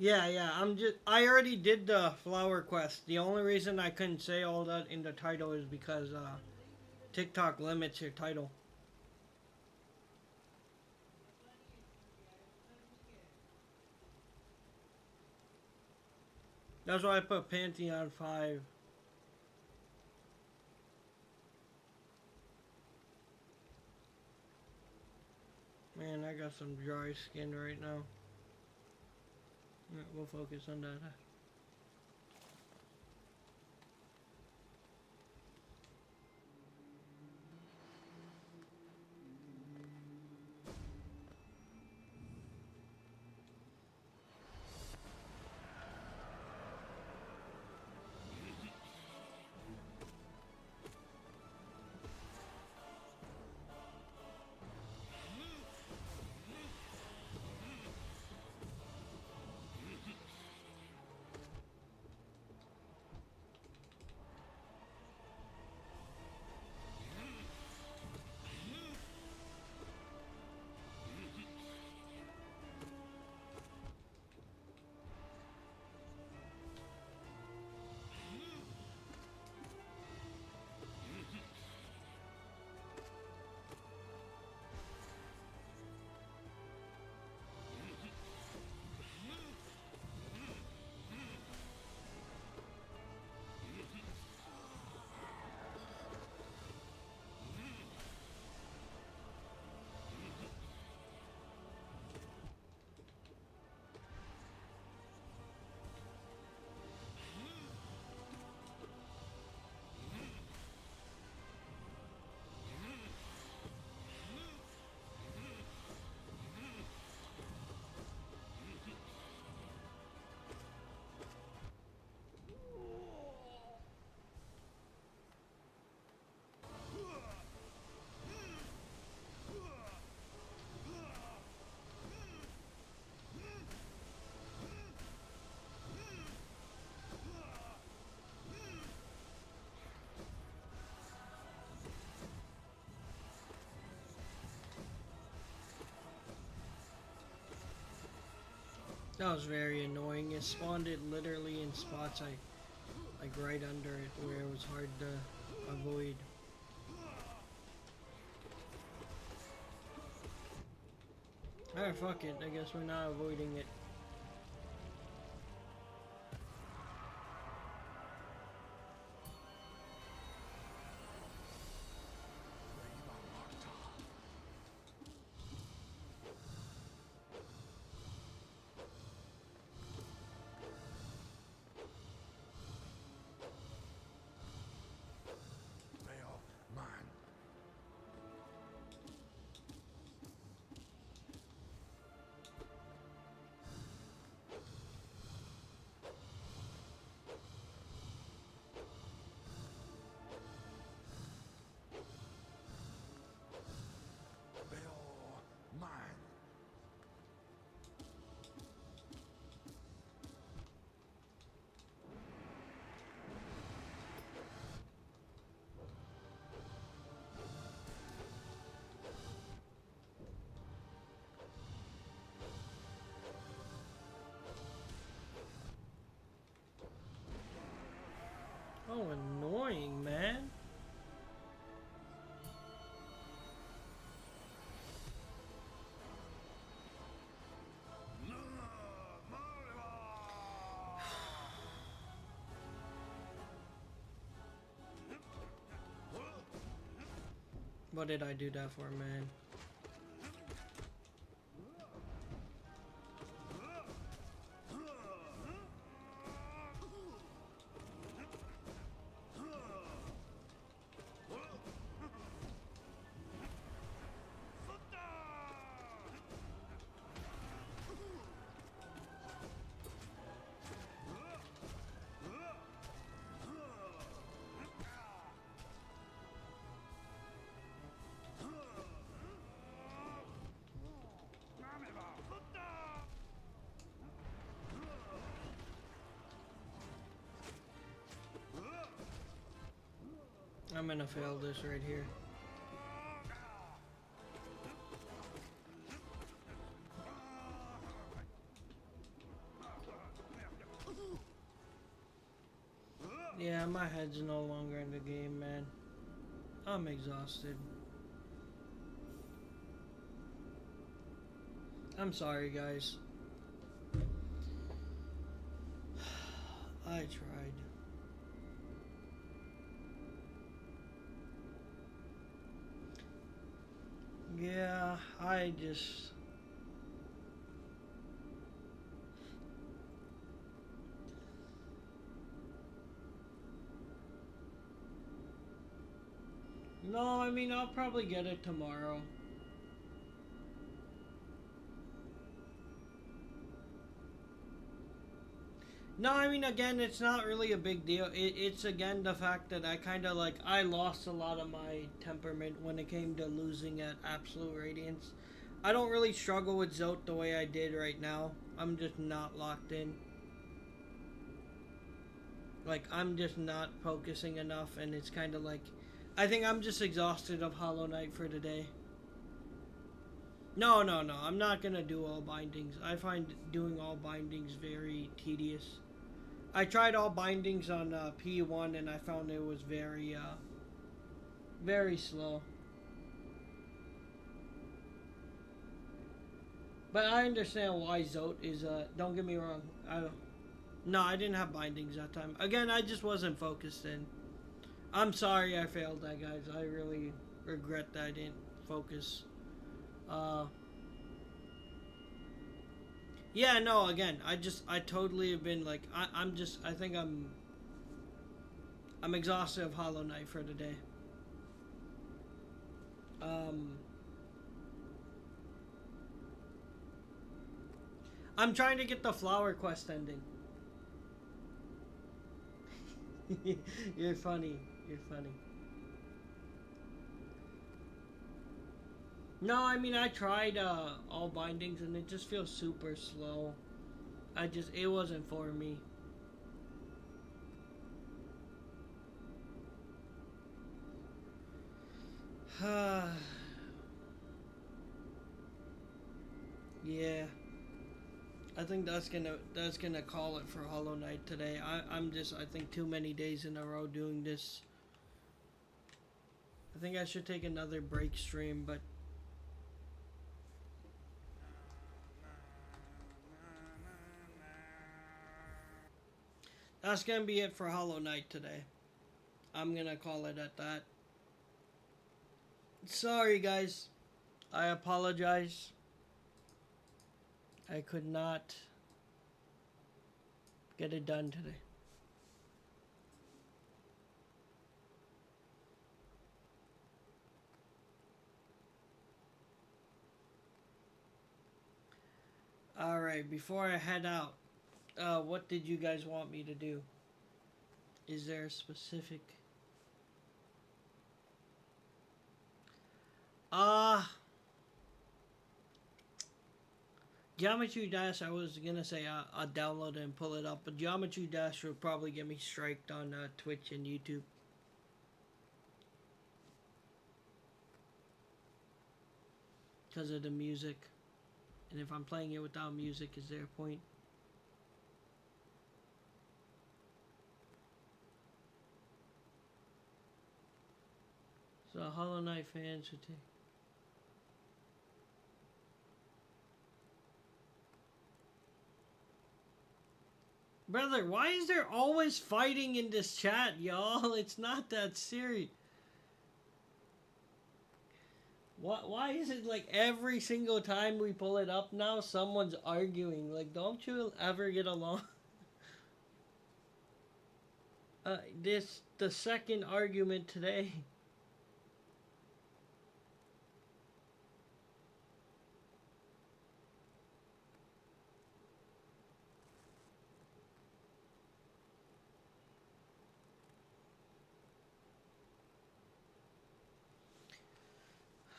Yeah, I already did the flower quest. The only reason I couldn't say all that in the title is because TikTok limits your title. That's why I put Pantheon 5. Man, I got some dry skin right now. We'll focus on that. That was very annoying. It spawned it literally in spots like right under it where it was hard to avoid. Alright, fuck it. I guess we're not avoiding it. What did I do that for, man? I'm gonna fail this right here. Yeah, my head's no longer in the game, man. I'm exhausted. I'm sorry, guys. I tried. Yeah, I just... No, I mean, I'll probably get it tomorrow. No, I mean, again, it's not really a big deal. It's, again, the fact that I kind of, like, I lost a lot of my temperament when it came to losing at Absolute Radiance. I don't really struggle with Zote the way I did right now. I'm just not locked in. Like, I'm just not focusing enough, and it's kind of like... I think I'm just exhausted of Hollow Knight for today. No, I'm not gonna do all bindings. I find doing all bindings very tedious. I tried all bindings on P1 and I found it was very slow. But I understand why Zote is, don't get me wrong, no, I didn't have bindings that time. Again, I just wasn't focused in. I'm sorry I failed that, guys. I really regret that I didn't focus. Yeah, no, again, I totally have been, like, I think I'm exhausted of Hollow Knight for today. I'm trying to get the flower quest ending. You're funny. You're funny. No, I mean, I tried all bindings and it just feels super slow. It wasn't for me. Yeah. I think that's gonna call it for Hollow Knight today. I'm just, I think, too many days in a row doing this. I think I should take another break stream, but that's gonna be it for Hollow Knight today. I'm gonna call it at that. Sorry, guys. I apologize. I could not get it done today. Alright, before I head out, what did you guys want me to do? Is there a specific... Geometry Dash, I was gonna say I'll download it and pull it up, but Geometry Dash will probably get me striked on Twitch and YouTube. Because of the music. And if I'm playing it without music, is there a point? So Hollow Knight fans should take... Brother, why is there always fighting in this chat, y'all? It's not that serious. Why is it like every single time we pull it up now, someone's arguing? Like, don't you ever get along? This the second argument today.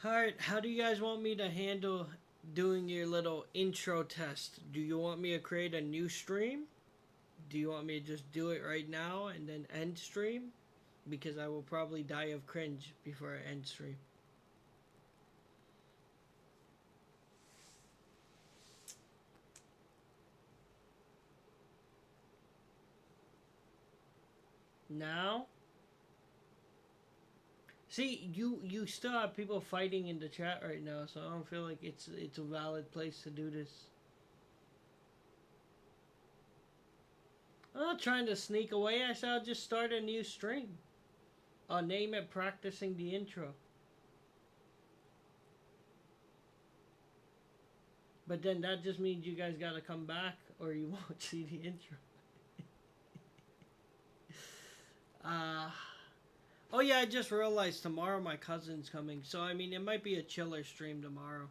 Alright, how do you guys want me to handle doing your little intro test? Do you want me to create a new stream? Do you want me to just do it right now and then end stream? Because I will probably die of cringe before I end stream. Now? See, you still have people fighting in the chat right now, so I don't feel like it's a valid place to do this. I'm not trying to sneak away. I said I'll just start a new stream. I'll name it Practicing the Intro. But then that just means you guys gotta come back or you won't see the intro. Oh yeah, I just realized tomorrow my cousin's coming. So I mean, it might be a chiller stream tomorrow.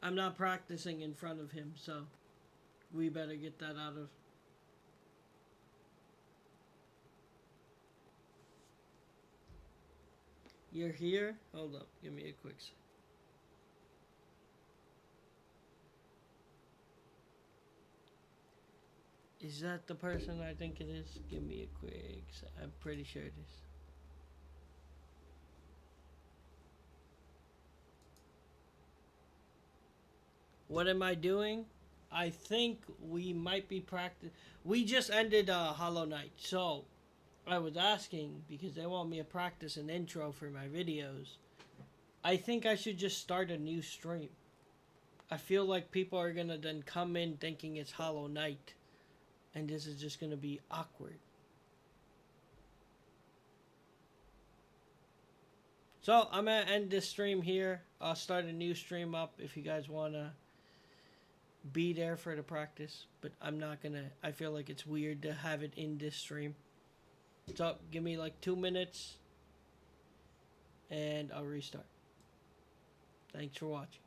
I'm not practicing in front of him, so we better get that out of. You're here? Hold up, give me a quick second. Is that the person I think it is? Give me a quick second. I'm pretty sure it is. What am I doing? I think we might be We just ended Hollow Knight, so I was asking because they want me to practice an intro for my videos. I think I should just start a new stream. I feel like people are gonna then come in thinking it's Hollow Knight, and this is just gonna be awkward. So I'm gonna end this stream here. I'll start a new stream up if you guys wanna be there for the practice, but I'm not gonna. I feel like it's weird to have it in this stream. So give me like 2 minutes and I'll restart. Thanks for watching.